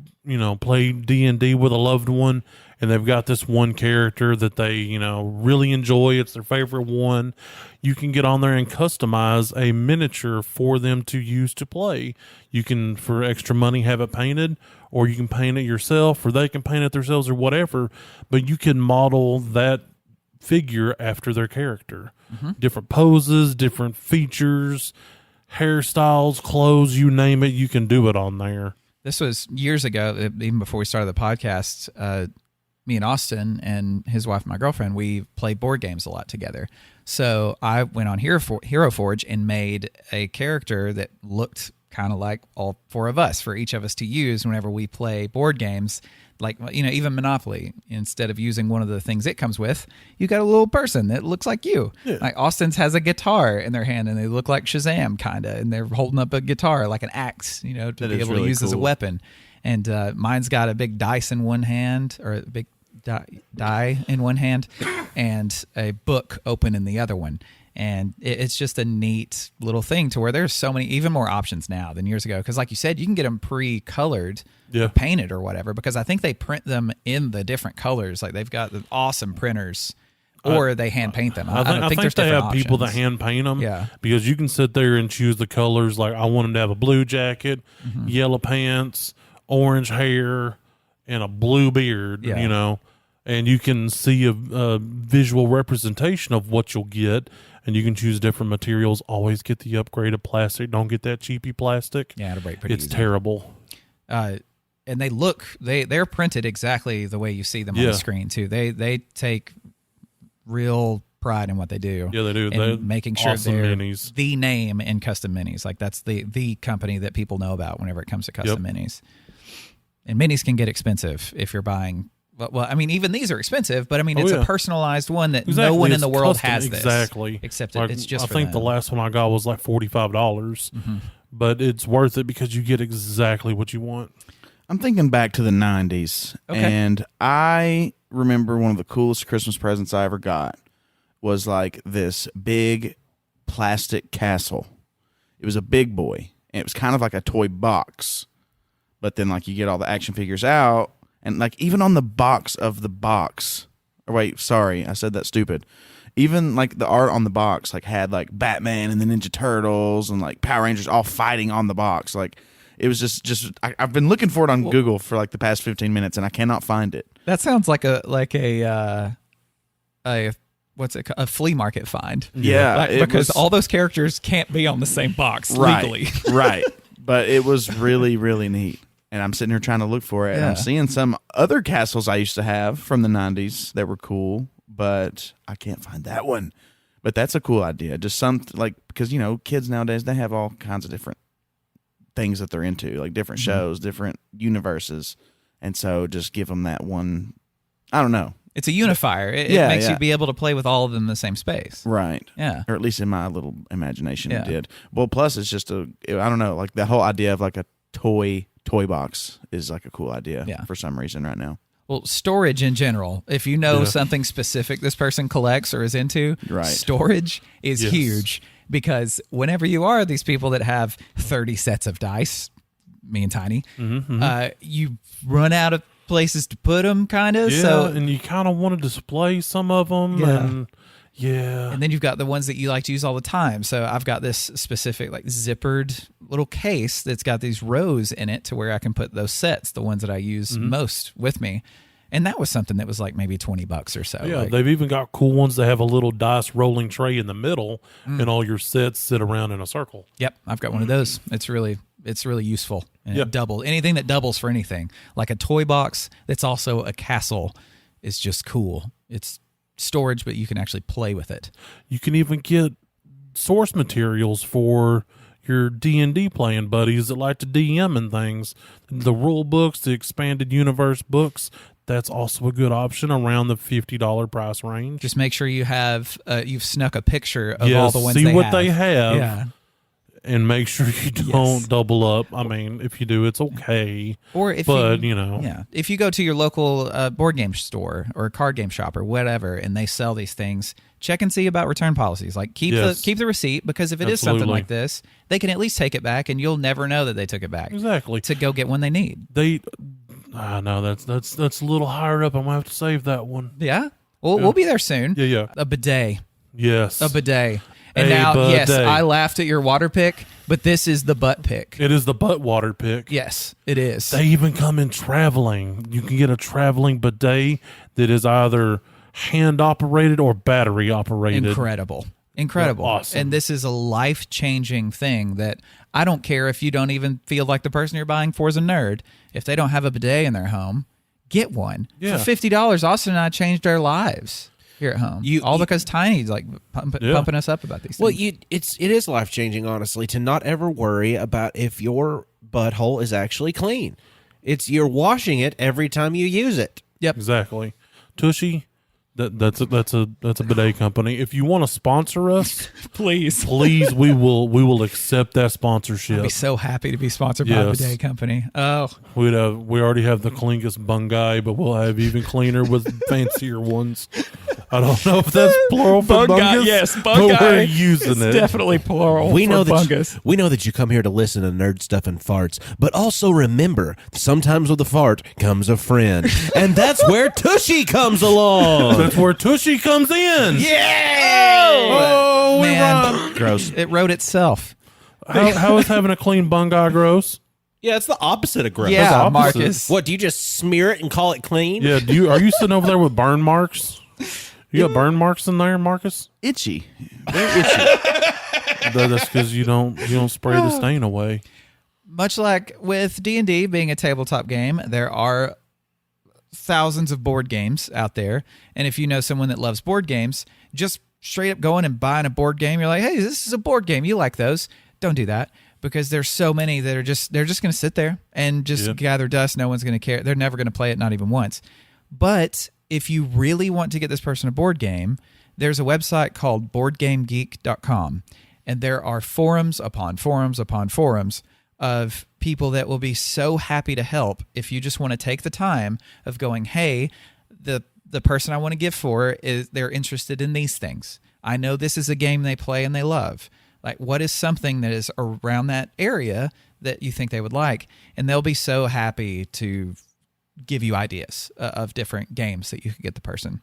play D&D with a loved one and they've got this one character that they, really enjoy. It's their favorite one. You can get on there and customize a miniature for them to use to play. You can, for extra money, have it painted, or you can paint it yourself, or they can paint it themselves, or whatever. But you can model that figure after their character. Different poses, different features, hairstyles, clothes, you name it, you can do it on there. This was years ago, even before we started the podcast. Me and Austin and his wife, my girlfriend, we play board games a lot together. So I went on Hero Forge and made a character that looked kind of like all four of us, for each of us to use whenever we play board games. Like, even Monopoly, instead of using one of the things it comes with, you got a little person that looks like you. Yeah. Like Austin's has a guitar in their hand, and they look like Shazam, kind of, and they're holding up a guitar like an axe, to that be able really to use cool. as a weapon. And mine's got a big dice in one hand, or a big die in one hand, and a book open in the other one. And it's just a neat little thing to where there's so many, even more options now than years ago. Because like you said, you can get them pre-colored, or painted or whatever, because I think they print them in the different colors. Like they've got the awesome printers, or they hand paint them. I think there's they different have people that options. hand paint them. Yeah. Because you can sit there and choose the colors. Like I want them to have a blue jacket, yellow pants, orange hair, and a blue beard, and you can see a visual representation of what you'll get. And you can choose different materials. Always get the upgraded plastic. Don't get that cheapy plastic. Yeah, it'll break pretty It's easy. terrible. And they're printed exactly the way you see them on the screen too. They take real pride in what they do. Yeah, they do. And They're making sure awesome they're minis. the name in custom minis. Like that's the company that people know about whenever it comes to custom minis. And minis can get expensive if you're buying. Well, I mean, even these are expensive, but I mean, it's a personalized one that no one in the world custom, has this. Exactly. Except like, it's just I for think them. the last one I got was like $45, but it's worth it because you get exactly what you want. I'm thinking back to the 90s, and I remember one of the coolest Christmas presents I ever got was like this big plastic castle. It was a big boy, and it was kind of like a toy box, but then like you get all the action figures out, and like even on the box of the box, or wait, sorry, I said that stupid. Even like the art on the box like had like Batman and the Ninja Turtles and like Power Rangers all fighting on the box. Like it was just I've been looking for it on Google for like the past 15 minutes and I cannot find it. That sounds like a what's it called? A flea market find. Yeah, because all those characters can't be on the same box legally. Right. But it was really, really neat. And I'm sitting here trying to look for it. And I'm seeing some other castles I used to have from the 90s that were cool, but I can't find that one. But that's a cool idea. Just because, kids nowadays, they have all kinds of different things that they're into, like different shows, different universes. And so just give them that one. I don't know. It's a unifier. It makes you be able to play with all of them in the same space. Right. Yeah. Or at least in my little imagination it did. Well, plus it's just I don't know, like the whole idea of like a toy box is like a cool idea for some reason right now. Well, storage in general, if you know something specific this person collects or is into, storage is huge, because whenever you are these people that have 30 sets of dice, me and Tiny, you run out of places to put them, kind of. Yeah, and you kind of want to display some of them. And then you've got the ones that you like to use all the time. So I've got this specific like zippered little case that's got these rows in it to where I can put those sets, the ones that I use most with me. And that was something that was like maybe $20 or so. Yeah, like, they've even got cool ones that have a little dice rolling tray in the middle and all your sets sit around in a circle. Yep, I've got one of those. It's really useful. And it doubles. Anything that doubles for anything. Like a toy box that's also a castle is just cool. It's storage, but you can actually play with it. You can even get source materials for your D&D playing buddies that like to DM and things. The rule books, the expanded universe books, that's also a good option around the $50 price range. Just make sure you have you've snuck a picture of all the ones they have. See what they have. Yeah. And make sure you don't double up. I mean, if you do, it's okay. Or if if you go to your local board game store or card game shop or whatever, and they sell these things, check and see about return policies. Like keep the receipt, because if it is something like this, they can at least take it back, and you'll never know that they took it back. Exactly. To go get one they need. I know that's a little higher up. I'm gonna have to save that one. Yeah. Well, we'll be there soon. Yeah. A bidet. Yes. A bidet. And now, yes, I laughed at your water pick, but this is the butt pick. It is the butt water pick. Yes, it is. They even come in traveling. You can get a traveling bidet that is either hand operated or battery operated. Incredible. They're awesome. And this is a life-changing thing that I don't care if you don't even feel like the person you're buying for is a nerd. If they don't have a bidet in their home, get one. Yeah. For $50, Austin and I changed our lives. here at home. You- All you- because Tiny's like pumping us up about these Well, things. it is life changing, honestly, to not ever worry about if your butthole is actually clean. You're washing it every time you use it. Exactly. Tushy, that's a bidet company. If you want to sponsor us, Please. we will accept that sponsorship. I'd be so happy to be sponsored by a Yes. bidet company. Oh, We already have the cleanest bungai, but we'll have even cleaner with fancier ones. I don't know if that's plural for bungus. Yes, but we're using it. definitely plural. We know that you come here to listen to nerd stuff and farts, but also remember, sometimes with a fart comes a friend, and that's where Tushy comes along. That's where Tushy comes in. Yay! Oh, we Man. run. Gross. It wrote itself. How is having a clean bungai gross? Yeah, it's the opposite of gross. Yeah, opposite. Marcus. What, do you just smear it and call it clean? Yeah, are you sitting over there with burn marks? You got burn marks in there, Marcus? Itchy. Very itchy. That's because you don't spray the stain away. Much like with D&D being a tabletop game, there are thousands of board games out there. And if you know someone that loves board games, just straight up going and buying a board game, you're like, hey, this is a board game. You like those. Don't do that, because there's so many that they're just going to sit there and just gather dust. No one's going to care. They're never going to play it, not even once. But if you really want to get this person a board game, there's a website called boardgamegeek.com. And there are forums upon forums upon forums of people that will be so happy to help if you just want to take the time of going, hey, the person I want to give for is they're interested in these things. I know this is a game they play and they love. Like, what is something that is around that area that you think they would like? And they'll be so happy to give you ideas of different games that you could get the person,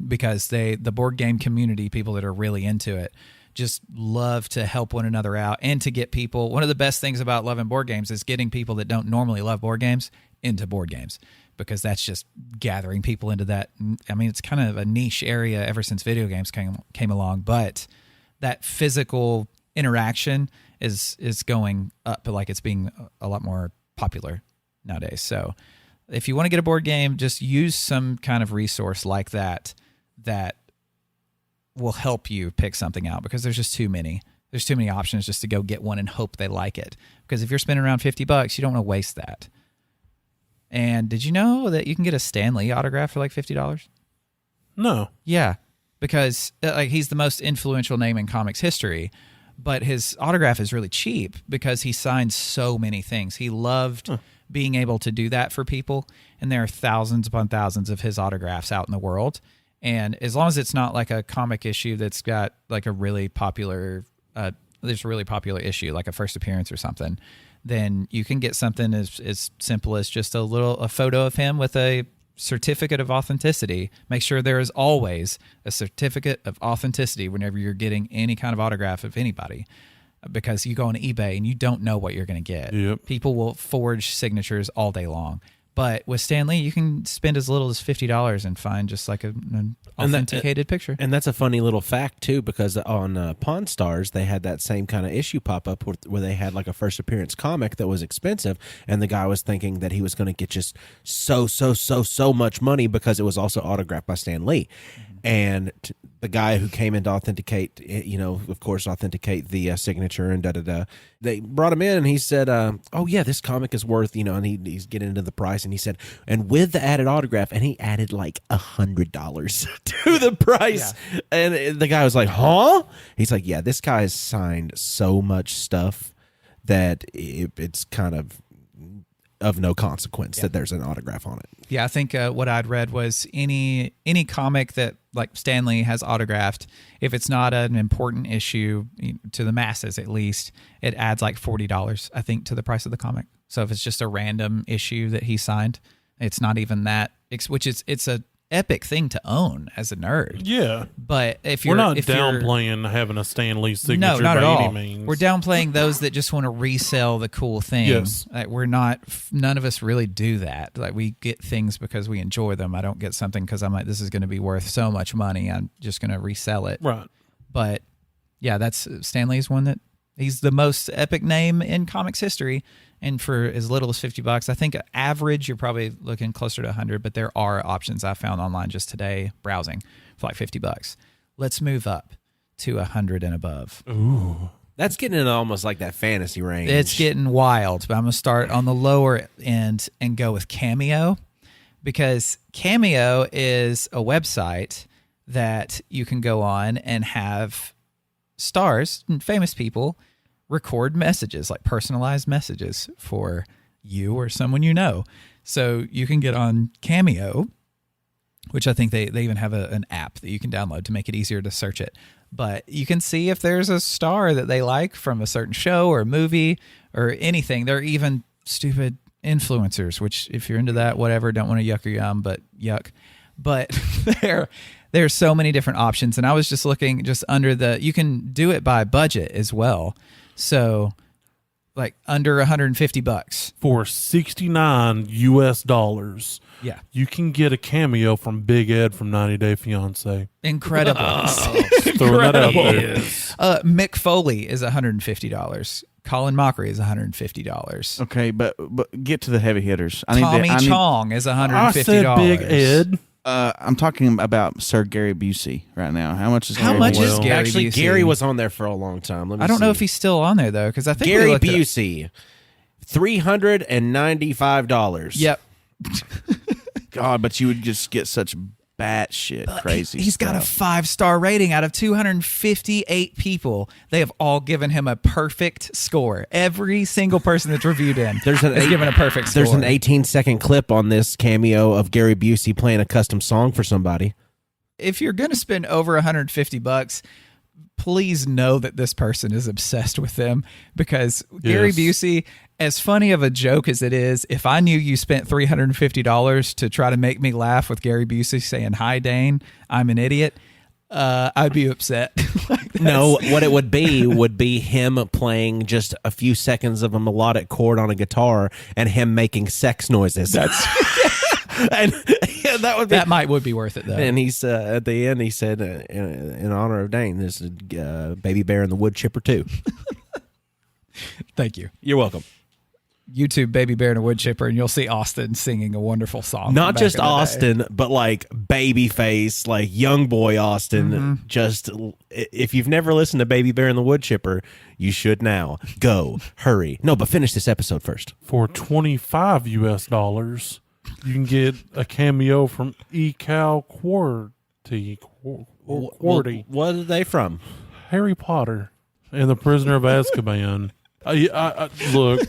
because the board game community, people that are really into it, just love to help one another out and to get people. One of the best things about loving board games is getting people that don't normally love board games into board games, because that's just gathering people into that. I mean, it's kind of a niche area ever since video games came along, but that physical interaction is going up, like it's being a lot more popular nowadays. So if you want to get a board game, just use some kind of resource like that will help you pick something out, because there's just too many. There's too many options just to go get one and hope they like it. Because if you're spending around $50, you don't want to waste that. And did you know that you can get a Stan Lee autograph for like $50? No. Yeah, because like he's the most influential name in comics history, but his autograph is really cheap because he signed so many things. He loved being able to do that for people, and there are thousands upon thousands of his autographs out in the world. And as long as it's not like a comic issue that's got like a really popular, there's a really popular issue, like a first appearance or something, then you can get something as simple as just a photo of him with a certificate of authenticity. Make sure there is always a certificate of authenticity whenever you're getting any kind of autograph of anybody, because you go on eBay and you don't know what you're going to get. Yep. People will forge signatures all day long. But with Stan Lee, you can spend as little as $50 and find just like an authenticated picture. And that's a funny little fact, too, because on Pawn Stars, they had that same kind of issue pop up where they had like a first appearance comic that was expensive, and the guy was thinking that he was going to get just so much money because it was also autographed by Stan Lee. Mm-hmm. And the guy who came in to authenticate, of course, authenticate the signature and da-da-da, they brought him in and he said, oh, yeah, this comic is worth, and he's getting into the price. And he said, and with the added autograph, and he added like $100 to the price. Yeah. And the guy was like, huh? He's like, yeah, this guy has signed so much stuff that it's kind of no consequence that there's an autograph on it. Yeah, I think what I'd read was any comic that like Stan Lee has autographed, if it's not an important issue to the masses at least, it adds like $40, I think, to the price of the comic. So if it's just a random issue that he signed, it's not even that, it's a epic thing to own as a nerd. Yeah. But if we're you're not downplaying having a Stan Lee signature not by at all. any means. We're downplaying those that just want to resell the cool thing. Yes. Like none of us really do that. Like we get things because we enjoy them. I don't get something because I'm like, this is going to be worth so much money, I'm just going to resell it. Right. But yeah, that's Stan Lee's one that He's the most epic name in comics history. And for as little as $50, I think average, you're probably looking closer to 100, but there are options I found online just today browsing for like $50. Let's move up to 100 and above. Ooh. That's getting into almost like that fantasy range. It's getting wild, but I'm going to start on the lower end and go with Cameo, because Cameo is a website that you can go on and have stars and famous people record messages, like personalized messages for you or someone you know. So you can get on Cameo, which I think they even have an app that you can download to make it easier to search it. But you can see if there's a star that they like from a certain show or movie or anything. There are even stupid influencers, which if you're into that, whatever, don't want to yuck your yum, but yuck. But there's so many different options. And I was just looking just under you can do it by budget as well. So like under $150 For $69. Yeah. You can get a cameo from Big Ed from 90 Day Fiancé. Incredible. Throwing that out there. Mick Foley is $150. Colin Mockery is $150. Okay, but get to the heavy hitters. Tommy Chong is $150. I said Big Ed. I'm talking about Sir Gary Busey right now. How much is How Gary much Busey? is Gary Actually, Busey? Gary was on there for a long time. Let me I don't know see. if he's still on there though, because I think we Gary looked it up. Busey, $395. Yep. God, but you would just get such batshit crazy. He's got a stuff. 5-star rating out of 258 people. They have all given him a perfect score. Every single person that's reviewed him has given a perfect score. There's an 18-second clip on this Cameo of Gary Busey playing a custom song for somebody. If you're going to spend over $150, please know that this person is obsessed with them, because Gary Busey, as funny of a joke as it is, if I knew you spent $350 to try to make me laugh with Gary Busey saying, "Hi, Dane, I'm an idiot," I'd be upset. No, what it would be him playing just a few seconds of a melodic chord on a guitar and him making sex noises. And that would be worth it though. And he's at the end he said, in honor of Dane, this is Baby Bear and the Wood Chipper too. Thank you. You're welcome. YouTube Baby Bear and a Wood Chipper, and you'll see Austin singing a wonderful song. Not from just back in the day. Austin, but like Babyface, like young boy Austin. Mm-hmm. Just if you've never listened to Baby Bear and the Wood Chipper, you should now. Go, hurry. No, but finish this episode first. For $25, you can get a cameo from Cal Quarty. What are they from? Harry Potter and the Prisoner of Azkaban. Look,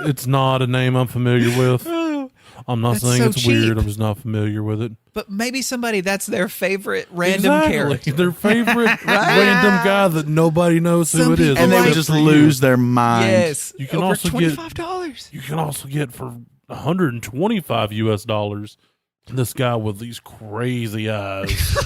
it's not a name I'm familiar with. I'm not That's saying so it's cheap. weird. I'm just not familiar with it. But maybe somebody that's their favorite random Exactly. character. Their favorite random guy that nobody knows Some who it is. people and they like- would just lose their mind. Yes. You can over also get- $25. You can also get for $125 this guy with these crazy eyes.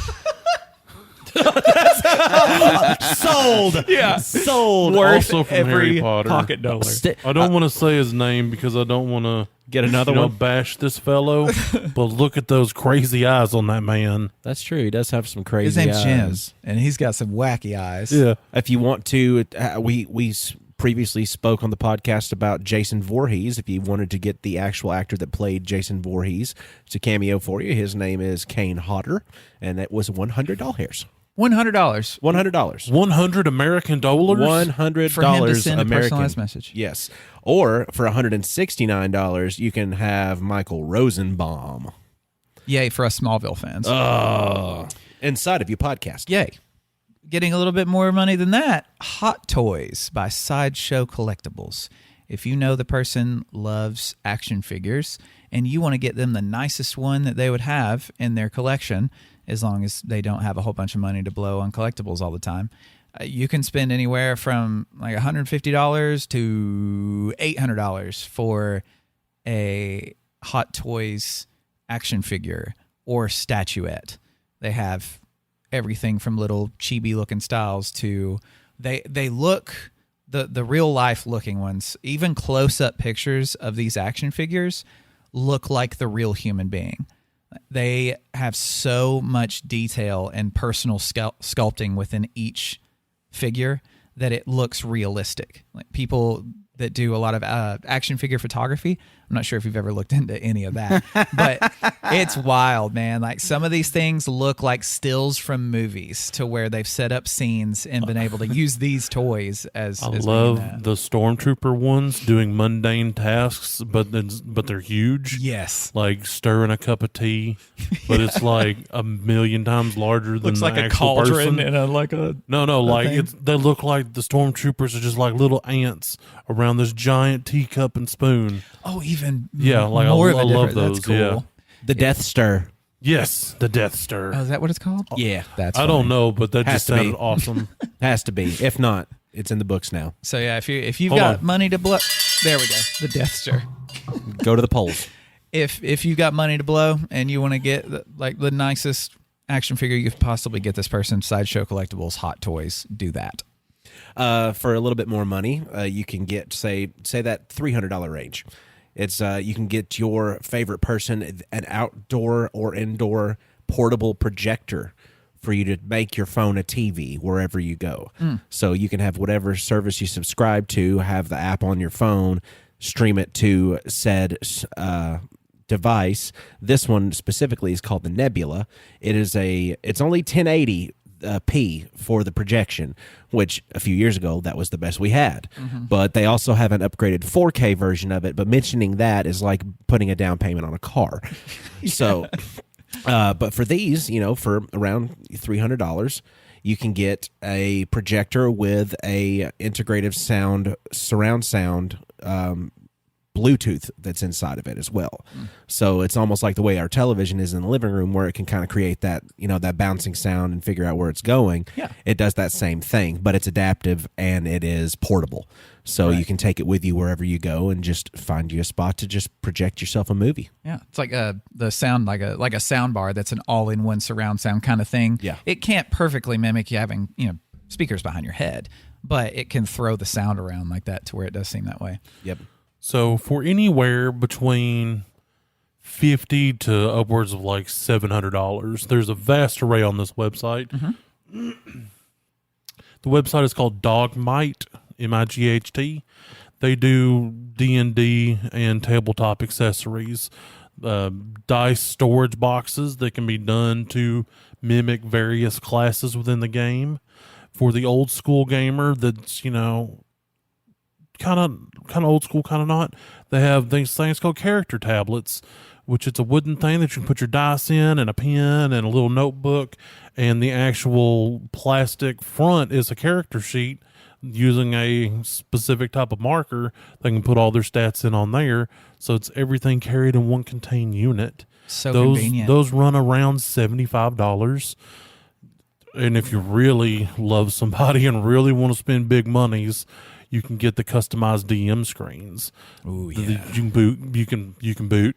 Sold. Yeah. Sold. Worth Also from every Harry Potter. pocket dollar. I don't want to say his name because I don't want to Get another one. bash this fellow. But look at those crazy eyes on that man. That's true. He does have some crazy His name's eyes. Jim, and he's got some wacky eyes. Yeah. If you want to, we previously spoke on the podcast about Jason Voorhees. If you wanted to get the actual actor that played Jason Voorhees to cameo for you, his name is Kane Hodder, and it was $100. $100. $100. 100 American dollars? $100 For him to send a American. personalized message. Yes. Or for $169, you can have Michael Rosenbaum. Yay for us Smallville fans. Inside of you podcast. Yay. Getting a little bit more money than that, Hot Toys by Sideshow Collectables. If you know the person loves action figures and you want to get them the nicest one that they would have in their collection, as long as they don't have a whole bunch of money to blow on collectibles all the time, you can spend anywhere from like $150 to $800 for a Hot Toys action figure or statuette. They have everything from little chibi looking styles to they look the real life looking ones. Even close up pictures of these action figures look like the real human being. They have so much detail and personal sculpting within each figure that it looks realistic. Like people that do a lot of action figure photography. I'm not sure if you've ever looked into any of that, but it's wild, man. Like some of these things look like stills from movies to where they've set up scenes and been able to use these toys as. I as love being that. the stormtrooper ones doing mundane tasks, but they're huge. Yes. Like stirring a cup of tea, but it's like a million times larger than Looks the like a actual cauldron person. and a No, like thing. they look like the stormtroopers are just like little ants around this giant teacup and spoon. Oh, even Like more I of a love different. those. That's cool. Yeah. The Death Stir. Yes, the Death Stir. Oh, is that what it's called? Yeah, That's I don't know, but that Has just to be. sounded awesome. has to be. If not, it's in the books now. So yeah, if you've Hold got on. money to blow, there we go. The Death Star. Go to the polls. If you got money to blow and you want to get the nicest action figure you could possibly get this person, Sideshow Collectibles Hot Toys, do that. For a little bit more money, you can get say that $300 range. It's you can get your favorite person an outdoor or indoor portable projector for you to make your phone a TV wherever you go. So you can have whatever service you subscribe to, have the app on your phone, stream it to said device. This one specifically is called the Nebula. It's only 1080p for the projection, which a few years ago that was the best we had. But they also have an upgraded 4K version of it, but mentioning that is like putting a down payment on a car. So but for these, for around $300, you can get a projector with a integrative surround sound Bluetooth that's inside of it as well. So it's almost like the way our television is in the living room, where it can kind of create that, that bouncing sound and figure out where it's going. Yeah. It does that same thing, but it's adaptive and it is portable. So you can take it with you wherever you go and just find you a spot to just project yourself a movie. Yeah, it's like the sound like a sound bar that's an all-in-one surround sound kind of thing. Yeah. It can't perfectly mimic you having speakers behind your head, but it can throw the sound around like that to where it does seem that way. Yep. So for anywhere between $50 to upwards of like $700, there's a vast array on this website. The website is called Dogmight, MIGHT. They do D&D and tabletop accessories, dice storage boxes that can be done to mimic various classes within the game. For the old school gamer that's, kind of old school, kind of not, they have these things called character tablets, which it's a wooden thing that you can put your dice in and a pen and a little notebook, and the actual plastic front is a character sheet using a specific type of marker. They can put all their stats in on there, so it's everything carried in one contained unit. So those convenient. those run around $75. And if you really love somebody and really want to spend big monies, you can get the customized DM screens. Ooh, You yeah. can boot. You can boot. You can boot.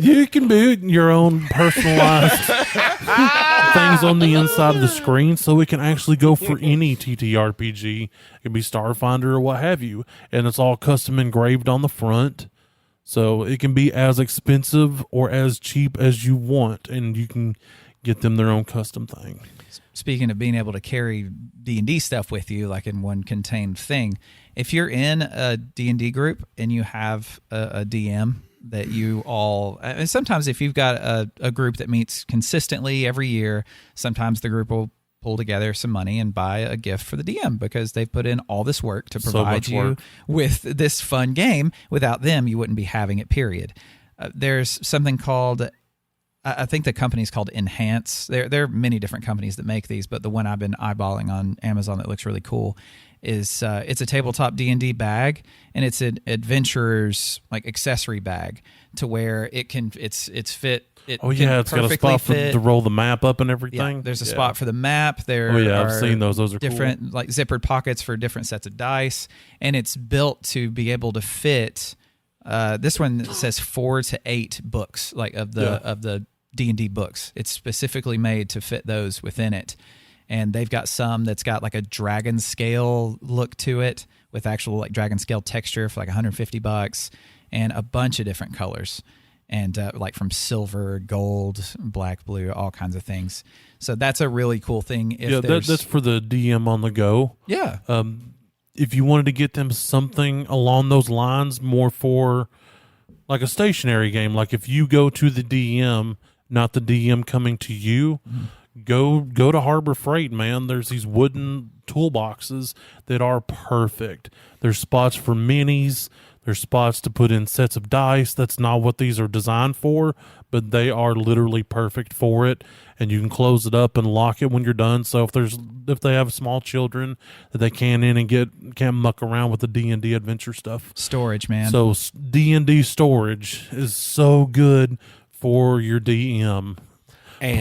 You can boot your own personalized things on the inside of the screen, so it can actually go for any TTRPG. It can be Starfinder or what have you, and it's all custom engraved on the front. So it can be as expensive or as cheap as you want, and you can get them their own custom thing. Speaking of being able to carry D&D stuff with you, like in one contained thing, if you're in a D&D group and you have a DM that you all, and sometimes if you've got a group that meets consistently every year, sometimes the group will pull together some money and buy a gift for the DM because they've put in all this work to So provide much you work. with this fun game. Without them, you wouldn't be having it, period. There's something called, I think the company's called Enhance. There are many different companies that make these, but the one I've been eyeballing on Amazon that looks really cool is it's a tabletop D&D bag, and it's an adventurer's like accessory bag to where it's fit. It Oh yeah, can it's got a perfectly spot fit. to roll the map up and Yeah, everything. there's a spot for the map. There Oh, yeah, I've are seen those. Those are different like zippered pockets for different sets of dice, and it's built to be able to fit. This one says 4 to 8 books, like of the D&D books. It's specifically made to fit those within it, and they've got some that's got like a dragon scale look to it with actual like dragon scale texture for like $150, and a bunch of different colors. and like from silver, gold, black, blue, all kinds of things. So that's a really cool thing. If that's for the DM on the go. Yeah. If you wanted to get them something along those lines, more for like a stationary game, like if you go to the DM, not the DM coming to you, go to Harbor Freight, man. There's these wooden toolboxes that are perfect. There's spots for minis. There's spots to put in sets of dice. That's not what these are designed for, but they are literally perfect for it. And you can close it up and lock it when you're done. So if they have small children that they can't muck around with the D&D adventure stuff. Storage, man. So D&D storage is so good for your DM. And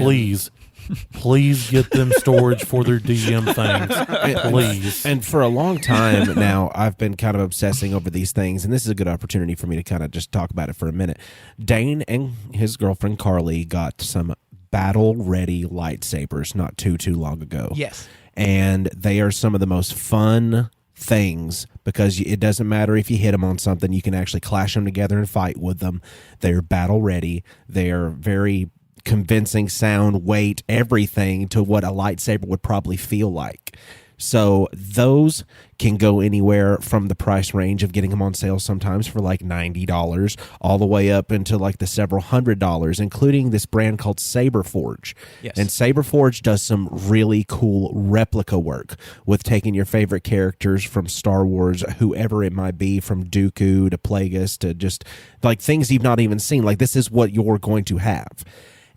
Please get them storage for their DM things. Please. And for a long time now, I've been kind of obsessing over these things, and this is a good opportunity for me to kind of just talk about it for a minute. Dane and his girlfriend Carly got some battle-ready lightsabers not too long ago. Yes. And they are some of the most fun things because it doesn't matter if you hit them on something, you can actually clash them together and fight with them. They're battle-ready. They're very convincing sound, weight, everything to what a lightsaber would probably feel like. So those can go anywhere from the price range of getting them on sale sometimes for like $90 all the way up into like the several $100s, including this brand called Saberforge. Yes. And Saberforge does some really cool replica work with taking your favorite characters from Star Wars, whoever it might be, from Dooku to Plagueis to just like things you've not even seen. Like this is what you're going to have.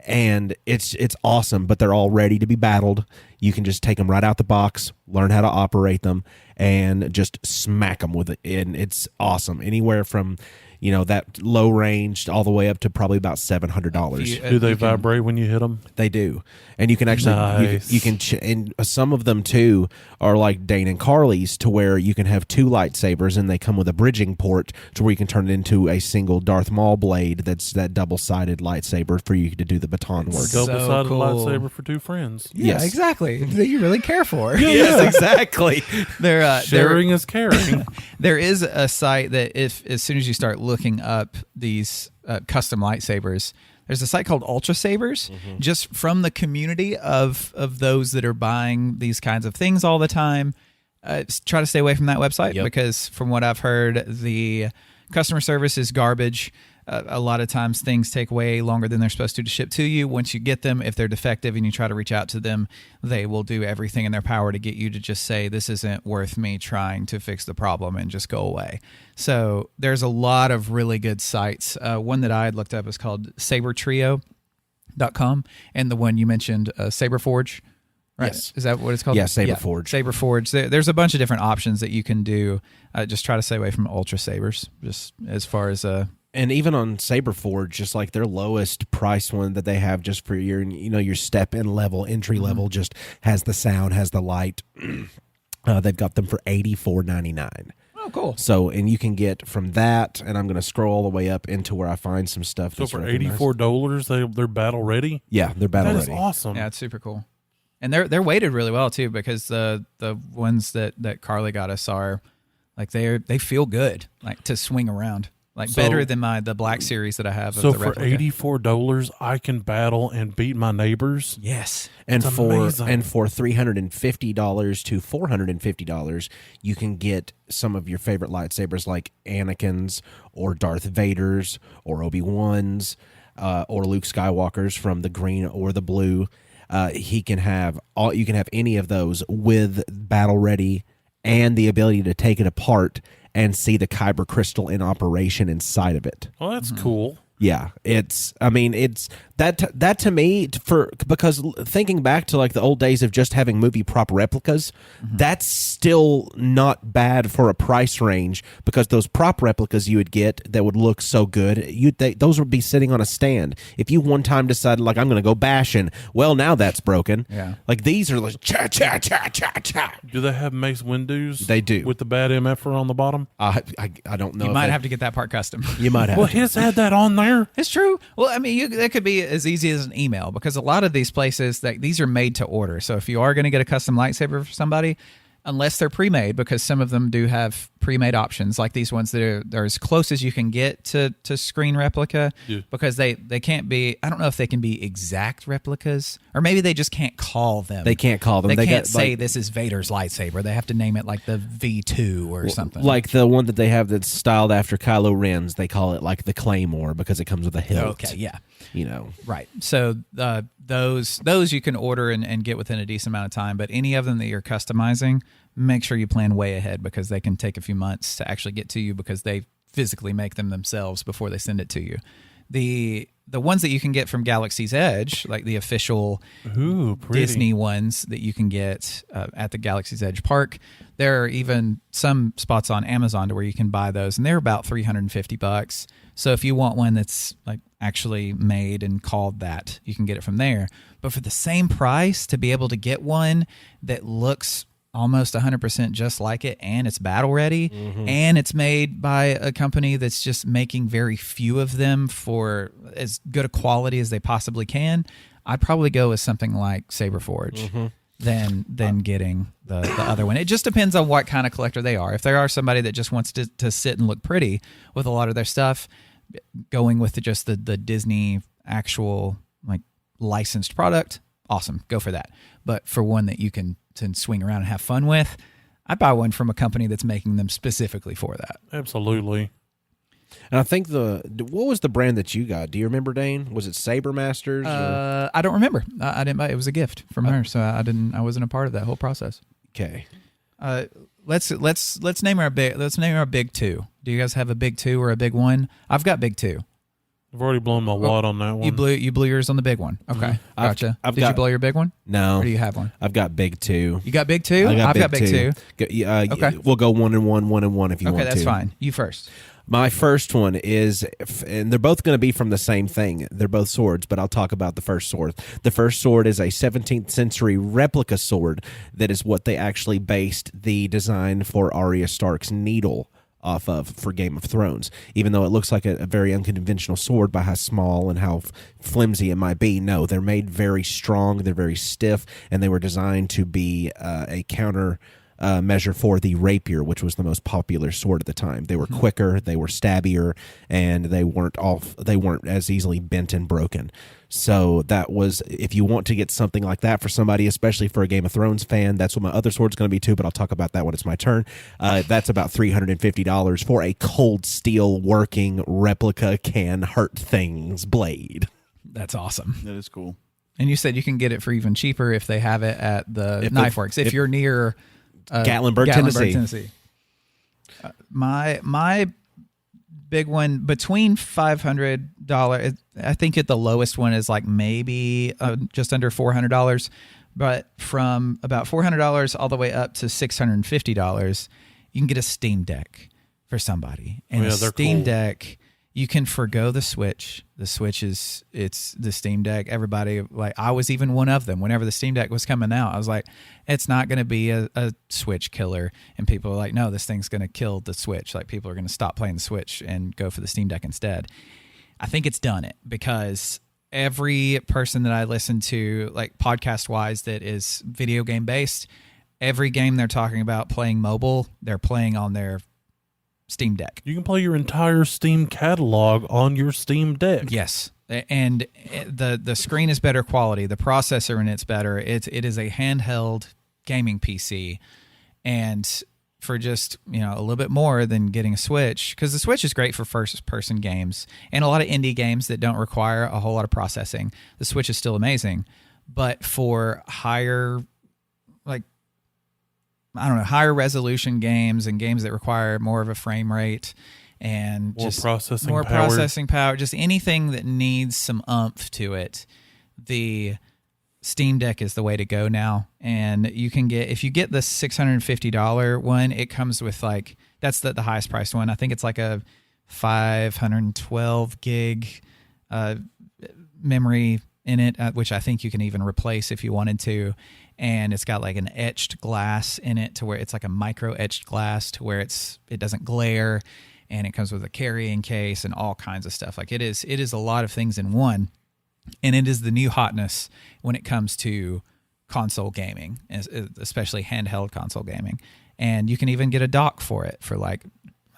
And it's awesome, but they're all ready to be battled. You can just take them right out the box, learn how to operate them, and just smack them with it. And it's awesome. Anywhere from, that low range all the way up to probably about $700. Do they vibrate when you hit them? They do. And you can actually, Nice. you can and some of them too are like Dane and Carly's, to where you can have two lightsabers and they come with a bridging port to where you can turn it into a single Darth Maul blade that's that double-sided lightsaber for you to do the baton work. So Double-sided cool. lightsaber for two friends. Yeah, Yes. exactly. That you really care for. Yes, exactly. Sharing is caring. There is a site that as soon as you start looking up these custom lightsabers, there's a site called Ultra Sabers, just from the community of those that are buying these kinds of things all the time. Try to stay away from that website because from what I've heard, the customer service is garbage. A lot of times things take way longer than they're supposed to ship to you. Once you get them, if they're defective and you try to reach out to them, they will do everything in their power to get you to just say, this isn't worth me trying to fix the problem, and just go away. So there's a lot of really good sites. One that I had looked up is called sabertrio.com, and the one you mentioned, Saberforge. Right. Yes. Is that what it's called? Yeah, Saberforge. Saberforge. There's a bunch of different options that you can do. Just try to stay away from Ultra Sabers, just as far as... And even on Saberforge, just like their lowest price one that they have just for your step-in level, entry level, just has the sound, has the light. They've got them for $84.99. Oh, cool. So, and you can get from that, and I'm going to scroll all the way up into where I find some stuff. So that's for recognized. $84, they're battle ready? Yeah, they're battle That ready. is awesome. Yeah, it's super cool. And they're weighted really well too, because the ones that Carly got us are like they feel good, like to swing around. Like So- better than the Black Series that I have. So of the for replica. $84, I can battle and beat my neighbors. Yes. And It's for amazing. $350 to $450, you can get some of your favorite lightsabers like Anakin's or Darth Vader's or Obi-Wan's or Luke Skywalker's from the green or the blue. You can have any of those with battle ready and the ability to take it apart and see the kyber crystal in operation inside of it. Well, that's cool. Yeah, it's that to me, because thinking back to like the old days of just having movie prop replicas, that's still not bad for a price range, because those prop replicas you would get that would look so good, those would be sitting on a stand. If you one time decided like I'm going to go bashing, well now that's broken. Yeah. Like these are like cha cha cha cha cha. Do they have Mace Windows? They do. With the bad MFR on the bottom? I don't know. You if might they- have to get that part custom. You might have. Well, to. his had that on there. It's true. Well, I mean, that could be as easy as an email, because a lot of these places, these are made to order. So if you are going to get a custom lightsaber for somebody, unless they're pre-made, because some of them do have pre-made options, like these ones that are as close as you can get to screen replica, because they can't be, I don't know if they can be exact replicas, or maybe they just can't call them. They can't call them. They can't say this is Vader's lightsaber. They have to name it like the V2 or something. Like the one that they have that's styled after Kylo Ren's, they call it like the Claymore because it comes with a hilt. Okay, yeah. You know. Right. So those you can order and get within a decent amount of time, but any of them that you're customizing, make sure you plan way ahead, because they can take a few months to actually get to you, because they physically make them themselves before they send it to you. The ones that you can get from Galaxy's Edge, like the official Disney ones that you can get at the Galaxy's Edge park, there are even some spots on Amazon to where you can buy those, and they're about $350. So if you want one that's like actually made and called that, you can get it from there. But for the same price, to be able to get one that looks almost 100% just like it, and it's battle ready, and it's made by a company that's just making very few of them for as good a quality as they possibly can, I'd probably go with something like Saberforge than getting the other one. It just depends on what kind of collector they are. If they are somebody that just wants to sit and look pretty with a lot of their stuff, going with just the Disney actual like licensed product, awesome, go for that. But for one that you can swing around and have fun with, I'd buy one from a company that's making them specifically for that. Absolutely. And I think what was the brand that you got? Do you remember, Dane? Was it Saber Masters? I don't remember. I didn't buy it. It was a gift from her, so I wasn't a part of that whole process. Okay. Let's name our big two. Do you guys have a big two or a big one? I've got big two. I've already blown my wad on that one. You blew yours on the big one. Okay, gotcha. Did you blow your big one? No. Or do you have one? I've got big two. You got big two? I've got big two. Okay. We'll go 1 and 1, 1 and 1 if you want to. Okay, that's fine. You first. My first one is, and they're both going to be from the same thing. They're both swords, but I'll talk about the first sword. The first sword is a 17th century replica sword that is what they actually based the design for Arya Stark's needle off of for Game of Thrones. Even though it looks like a very unconventional sword by how small and how flimsy it might be, no, they're made very strong, they're very stiff, and they were designed to be a counter measure for the rapier, which was the most popular sword at the time. They were quicker, they were stabbier, and they weren't as easily bent and broken. So that was, if you want to get something like that for somebody, especially for a Game of Thrones fan, that's what my other sword's going to be too, but I'll talk about that when it's my turn. That's about $350 for a cold steel working replica can hurt things blade. That's awesome. That is cool. And you said you can get it for even cheaper if they have it at the Knife Works. If you're near Gatlinburg, Tennessee. My big one between $500. I think at the lowest one is like maybe just under $400, but from about $400 all the way up to $650, you can get a Steam Deck for somebody. And a Steam Deck, you can forgo the Switch. The Switch it's the Steam Deck. Everybody, like, I was even one of them. Whenever the Steam Deck was coming out, I was like, it's not going to be a Switch killer. And people are like, no, this thing's going to kill the Switch. Like, people are going to stop playing the Switch and go for the Steam Deck instead. I think it's done it, because every person that I listen to, like podcast wise, that is video game based, every game they're talking about playing mobile, they're playing on their Steam Deck. You can play your entire Steam catalog on your Steam Deck. Yes, and the screen is better quality. The processor in it's better. It is a handheld gaming PC, and for just a little bit more than getting a Switch, because the Switch is great for first person games and a lot of indie games that don't require a whole lot of processing. The Switch is still amazing, but for higher, like, I don't know, higher resolution games and games that require more of a frame rate and more processing power, just anything that needs some oomph to it, the Steam Deck is the way to go now. And you can get, if you get the $650 one, it comes with like, that's the highest priced one. I think it's like a 512 gig memory in it, which I think you can even replace if you wanted to. And it's got like an etched glass in it to where it's like a micro etched glass to where it doesn't glare, and it comes with a carrying case and all kinds of stuff. Like it is a lot of things in one, and it is the new hotness when it comes to console gaming, especially handheld console gaming. And you can even get a dock for it for like,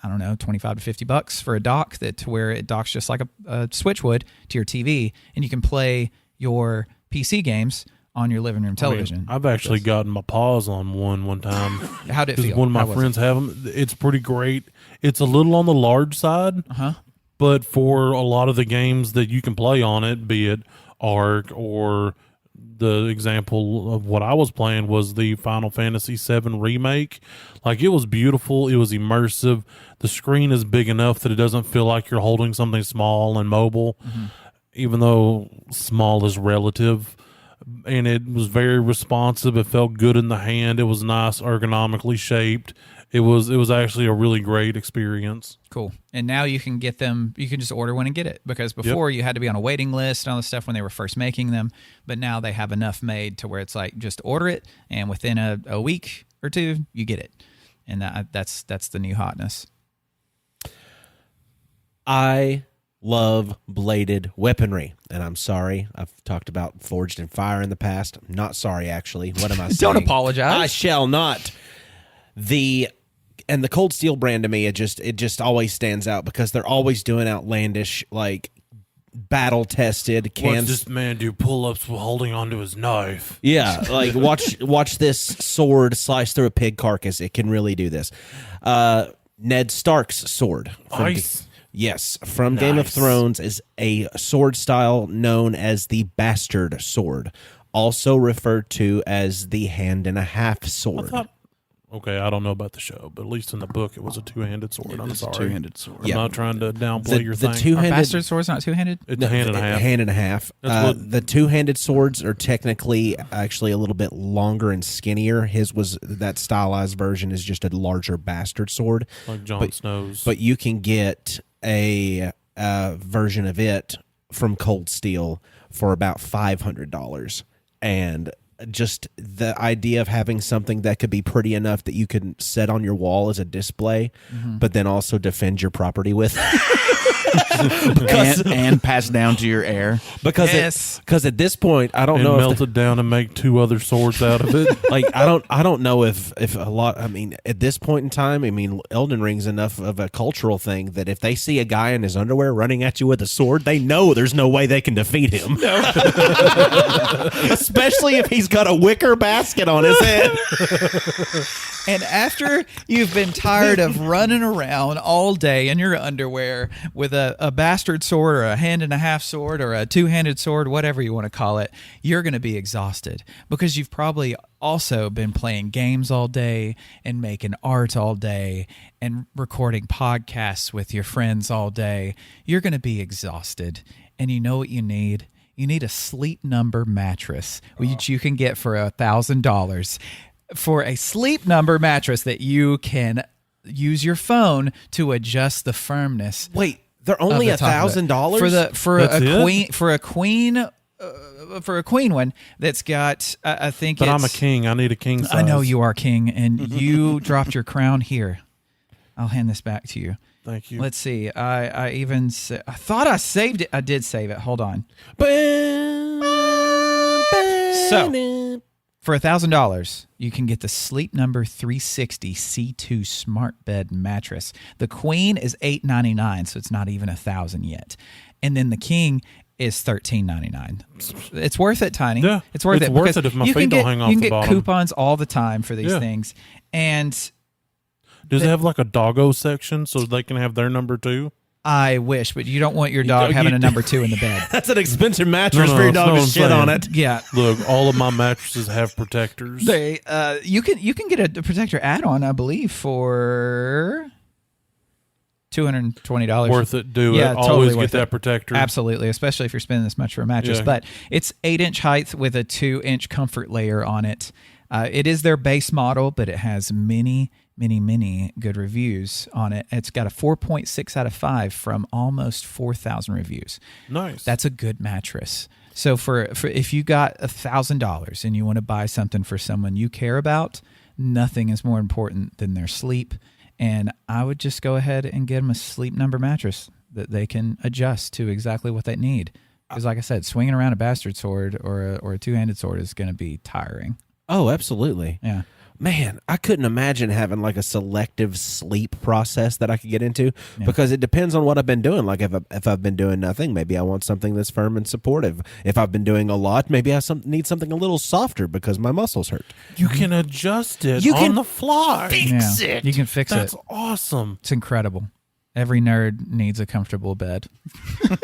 I don't know, $25 to $50 for a dock to where it docks just like a Switch would to your TV, and you can play your PC games on your living room television. I've actually gotten my paws on one time. How'd it feel? One of my friends have them. It's pretty great. It's a little on the large side, but for a lot of the games that you can play on it, be it Ark or the example of what I was playing was the Final Fantasy VII Remake. Like, it was beautiful. It was immersive. The screen is big enough that it doesn't feel like you're holding something small and mobile, even though small is relative. And it was very responsive. It felt good in the hand. It was nice, ergonomically shaped. It was actually a really great experience. Cool. And now you can get them, you can just order one and get it. Because before you had to be on a waiting list and all this stuff when they were first making them. But now they have enough made to where it's like, just order it, and within a week or two, you get it. And that's the new hotness. I love bladed weaponry, and I'm sorry. I've talked about Forged in Fire in the past. I'm not sorry, actually. What am I saying? Don't apologize. I shall not. The Cold Steel brand to me, it just always stands out because they're always doing outlandish, like, battle tested. Watch this man do pull-ups while holding onto his knife. Yeah, like watch this sword slice through a pig carcass. It can really do this. Ned Stark's sword. Nice. Yes, from Game of Thrones is a sword style known as the Bastard Sword, also referred to as the Hand and a Half Sword. Okay, I don't know about the show, but at least in the book, it was a two-handed sword. I'm sorry. Two-handed sword. I'm not trying to downplay your thing. Are bastard swords not two-handed? It's a hand and a half. Hand and a half. The two-handed swords are technically actually a little bit longer and skinnier. His was that stylized version is just a larger bastard sword. Like Jon Snow's. But you can get a version of it from Cold Steel for about $500. And just the idea of having something that could be pretty enough that you can set on your wall as a display, but then also defend your property with. and pass down to your heir. Because at this point, I don't know. Melt it down and make two other swords out of it. Like, I don't know if a lot. I mean, at this point in time, I mean, Elden Ring's enough of a cultural thing that if they see a guy in his underwear running at you with a sword, they know there's no way they can defeat him. No. Especially if he's got a wicker basket on his head. And after you've been tired of running around all day in your underwear with a bastard sword or a hand and a half sword or a two-handed sword, whatever you want to call it, you're going to be exhausted because you've probably also been playing games all day and making art all day and recording podcasts with your friends all day. You're going to be exhausted. And you know what you need? You need a Sleep Number mattress, which you can get for $1,000. For a Sleep Number mattress that you can use your phone to adjust the firmness. Wait, they're only $1,000 for a queen one that's got I think. But I'm a king. I need a king size. I know you are king, and you dropped your crown here. I'll hand this back to you. Thank you. Let's see. I thought I saved it. I did save it. Hold on. So, for $1,000, you can get the Sleep Number 360 C2 Smart Bed Mattress. The Queen is $899, so it's not even $1,000 yet. And then the King is $13.99. It's worth it, Tiny. Yeah, it's worth it. It's worth it if my feet don't hang off the bottom. You can get coupons all the time for these things. And does it have like a doggo section so they can have their number too? I wish, but you don't want your dog having a number 2 in the bed. That's an expensive mattress for your dog to shit on it. Yeah. Look, all of my mattresses have protectors. You can get a protector add-on, I believe, for $220. Worth it. Do it. Totally Always worth get that protector. Absolutely, especially if you're spending this much for a mattress. Yeah. But it's 8-inch height with a 2-inch comfort layer on it. It is their base model, but it has many good reviews on it. It's got a 4.6 out of 5 from almost 4,000 reviews. Nice. That's a good mattress. So for if you got $1,000 and you want to buy something for someone you care about, nothing is more important than their sleep. And I would just go ahead and get them a Sleep Number mattress that they can adjust to exactly what they need. Because like I said, swinging around a bastard sword or a two-handed sword is going to be tiring. Oh, absolutely. Yeah. Man, I couldn't imagine having like a selective sleep process that I could get into because it depends on what I've been doing. Like if I've been doing nothing, maybe I want something that's firm and supportive. If I've been doing a lot, maybe I need something a little softer because my muscles hurt. You can adjust it You on can the fly. Fix it. You can fix That's it. awesome. It's incredible. Every nerd needs a comfortable bed.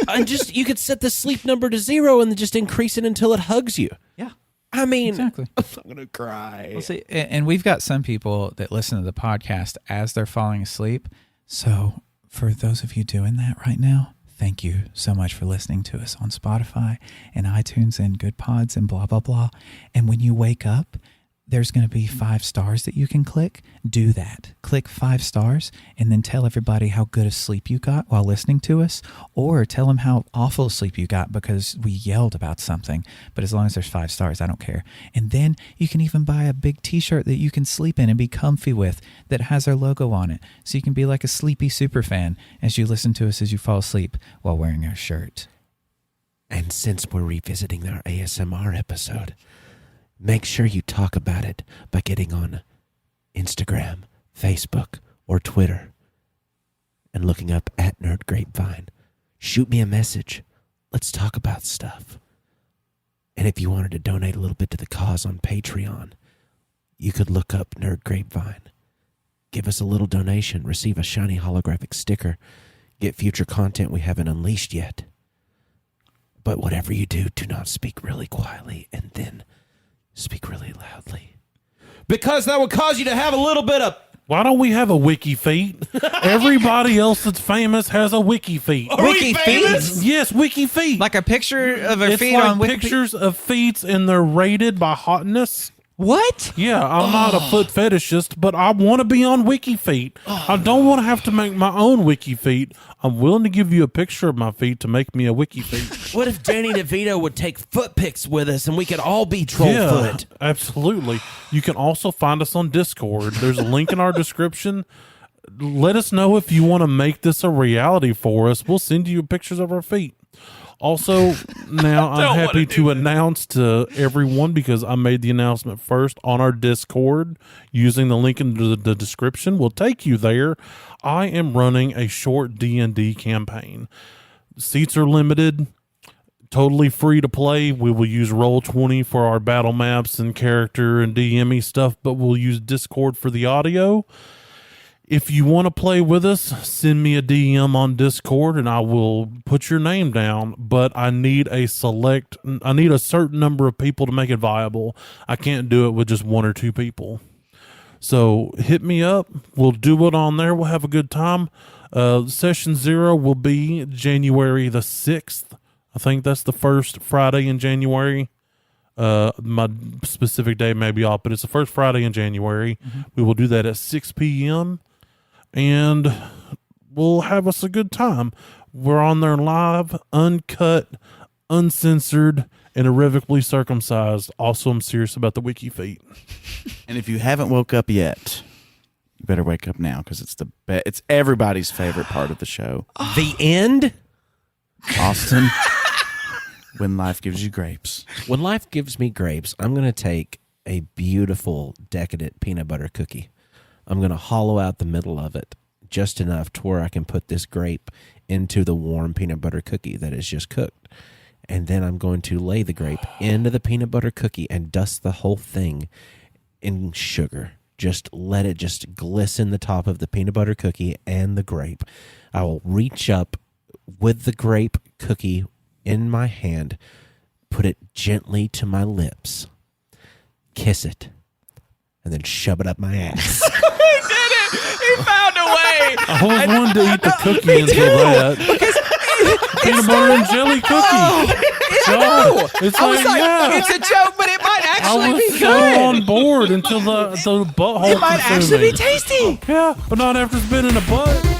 And just you could set the sleep number to 0 and just increase it until it hugs you. Yeah. I mean, Exactly. I'm gonna cry. Well, see, and we've got some people that listen to the podcast as they're falling asleep. So for those of you doing that right now, thank you so much for listening to us on Spotify and iTunes and Good Pods and blah, blah, blah. And when you wake up, there's going to be 5 stars that you can click. Do that. Click 5 stars and then tell everybody how good a sleep you got while listening to us, or tell them how awful a sleep you got because we yelled about something. But as long as there's 5 stars, I don't care. And then you can even buy a big t-shirt that you can sleep in and be comfy with that has our logo on it. So you can be like a sleepy super fan as you listen to us as you fall asleep while wearing our shirt. And since we're revisiting our ASMR episode, make sure you talk about it by getting on Instagram, Facebook, or Twitter and looking up at Nerd Grapevine. Shoot me a message. Let's talk about stuff. And if you wanted to donate a little bit to the cause on Patreon, you could look up Nerd Grapevine. Give us a little donation, receive a shiny holographic sticker, get future content we haven't unleashed yet. But whatever you do, do not speak really quietly and then speak really loudly. Because that would cause you to have a little bit of... Why don't we have a wiki feet? Everybody else that's famous has a wiki feet. Wiki feet? Yes, wiki feet. Like a picture of a It's feet like on Wikipedia? pictures of feet, and they're rated by hotness. What? Yeah, I'm not a foot fetishist, but I want to be on wiki feet. I don't want to have to make my own wiki feet. I'm willing to give you a picture of my feet to make me a wiki feet. What if Danny DeVito would take foot pics with us and we could all be troll foot? Absolutely. You can also find us on Discord. There's a link in our description. Let us know if you want to make this a reality for us. We'll send you pictures of our feet. Also, now I'm happy to announce to everyone, because I made the announcement first on our Discord using the link in the description. We'll take you there. I am running a short D&D campaign. Seats are limited, totally free to play. We will use Roll20 for our battle maps and character and DME stuff, but we'll use Discord for the audio. If you want to play with us, send me a DM on Discord and I will put your name down, but I need a certain number of people to make it viable. I can't do it with just 1 or 2 people. So hit me up. We'll do it on there. We'll have a good time. Session 0 will be January the 6th. I think that's the first Friday in January. My specific day may be off, but it's the first Friday in January. Mm-hmm. We will do that at 6 p.m. and we'll have us a good time. We're on there live, uncut, uncensored, and irrevocably circumcised. Also, I'm serious about the wiki feet. And if you haven't woke up yet, you better wake up now, because it's everybody's favorite part of the show. The end? Austin, when life gives you grapes. When life gives me grapes, I'm going to take a beautiful, decadent peanut butter cookie. I'm going to hollow out the middle of it just enough to where I can put this grape into the warm peanut butter cookie that is just cooked. And then I'm going to lay the grape into the peanut butter cookie and dust the whole thing in sugar. Just let it just glisten the top of the peanut butter cookie and the grape. I will reach up with the grape cookie in my hand, put it gently to my lips, kiss it, and then shove it up my ass. He found a way. I always wanted to eat the cookie until that. Peanut butter and jelly cookie. It's I was like, yeah. it's a joke, but it might I actually was be so good. on board until the butthole It might actually be consuming. tasty. Yeah, but not after spinning a butt.